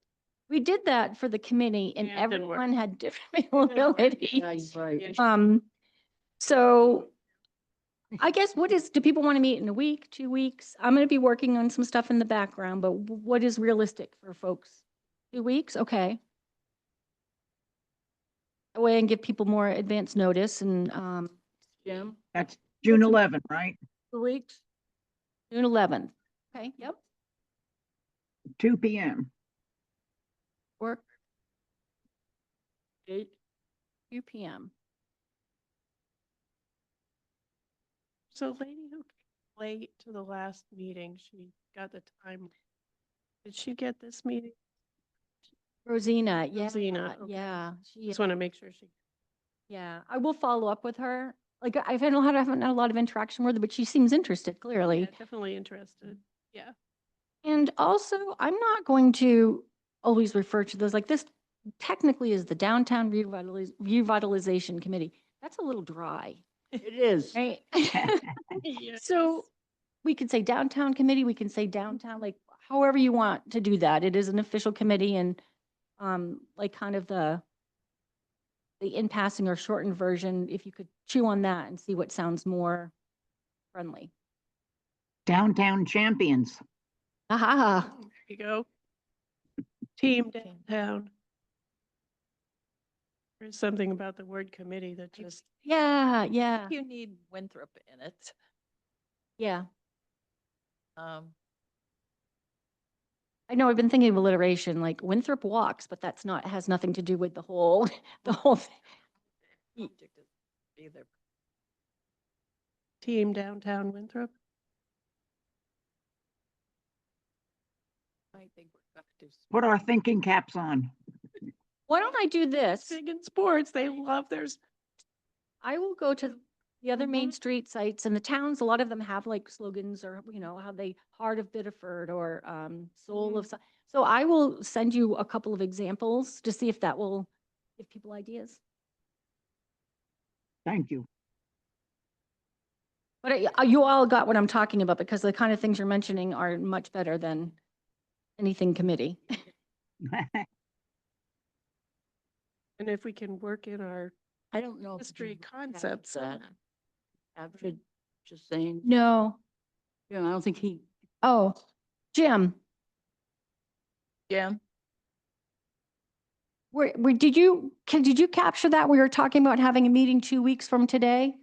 We did that for the committee and Yeah, it didn't work. everyone had different work. availabilities. Right. So I guess do people want to meet in a week, 2 weeks? I'm going to be working on some stuff in the background, but what is realistic for folks? 2 weeks? Okay. Away and give people more advance notice and, Jim, That's June 11th, right? 2 weeks? June 11th. Okay, yep. 2 PM. Work, 8? 2 PM. So lady who came late to the last meeting, she got the time. Did she get this meeting? Rosina, yeah, Rosina, okay. yeah. She, Just want to make sure she. yeah, I will follow up with her. Like, I haven't had a lot of interaction with her, but she seems interested, clearly. Yeah, definitely interested. Yeah. And also, I'm not going to always refer to those, like, this technically is the Downtown Revitalization Committee. That's a little dry, It is. right? Yes. So we could say Downtown Committee, we can say Downtown, like, however you want to do that. It is an official committee and, like, kind of the in passing or shortened version, if you could chew on that and see what sounds more friendly. Downtown Champions. Aha, There you go. Team downtown. There's something about the word committee that just, yeah, yeah, You need Winthrop in it. yeah. Um, I know, I've been thinking of alliteration, like Winthrop walks, but that's not, has nothing to do with the whole, the whole thing. object is either. team downtown Winthrop. I think we're going to do. Put our thinking caps on. Why don't I do this? Big in sports, they love theirs. I will go to the other Main Mhm. Street sites and the towns, a lot of them have like slogans or, how they, Heart of Biddeford or Soul of, so I will send you a couple of examples to see if that will give people ideas. Thank you. But you all got what I'm talking about because the kind of things you're mentioning are much better than anything committee. And if we can work in our I don't know. if history Jim concepts. has that. After just saying, No. I don't think he, Oh, Jim, Jim? did you capture that? We were talking about having a meeting 2 weeks from today?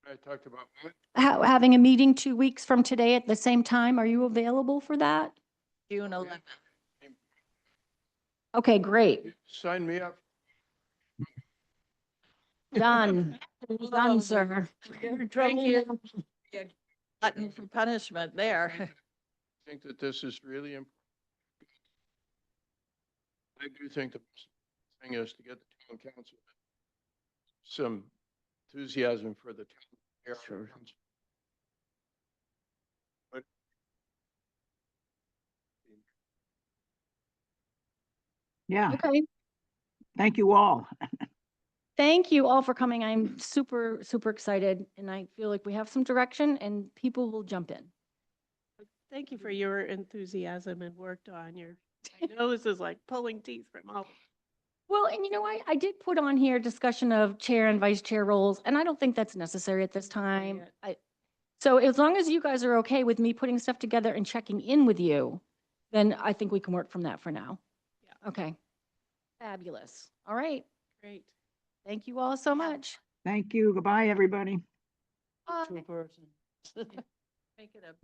I talked about what? Having a meeting 2 weeks from today at the same time. Are you available for that? June 11th. Okay, great. Sign me up. Done. Done, sir. Thank you. Button for punishment there. I think that this is really important. I do think the best thing is to get the town council some enthusiasm for the town. area council. But Yeah, Okay. Thank you all. Thank you all for coming. I'm super, super excited and I feel like we have some direction and people will jump in. Thank you for your enthusiasm and work on your, I know this is like pulling teeth from all. Well, and you know, I did put on here discussion of chair and vice chair roles, and I don't think that's necessary at this time. yet. So as long as you guys are okay with me putting stuff together and checking in with you, then I think we can work from that for now. Yeah. Okay. Fabulous. All right. Great. Thank you all so much. Thank you. Goodbye, everybody. Bye. To a person. Make it a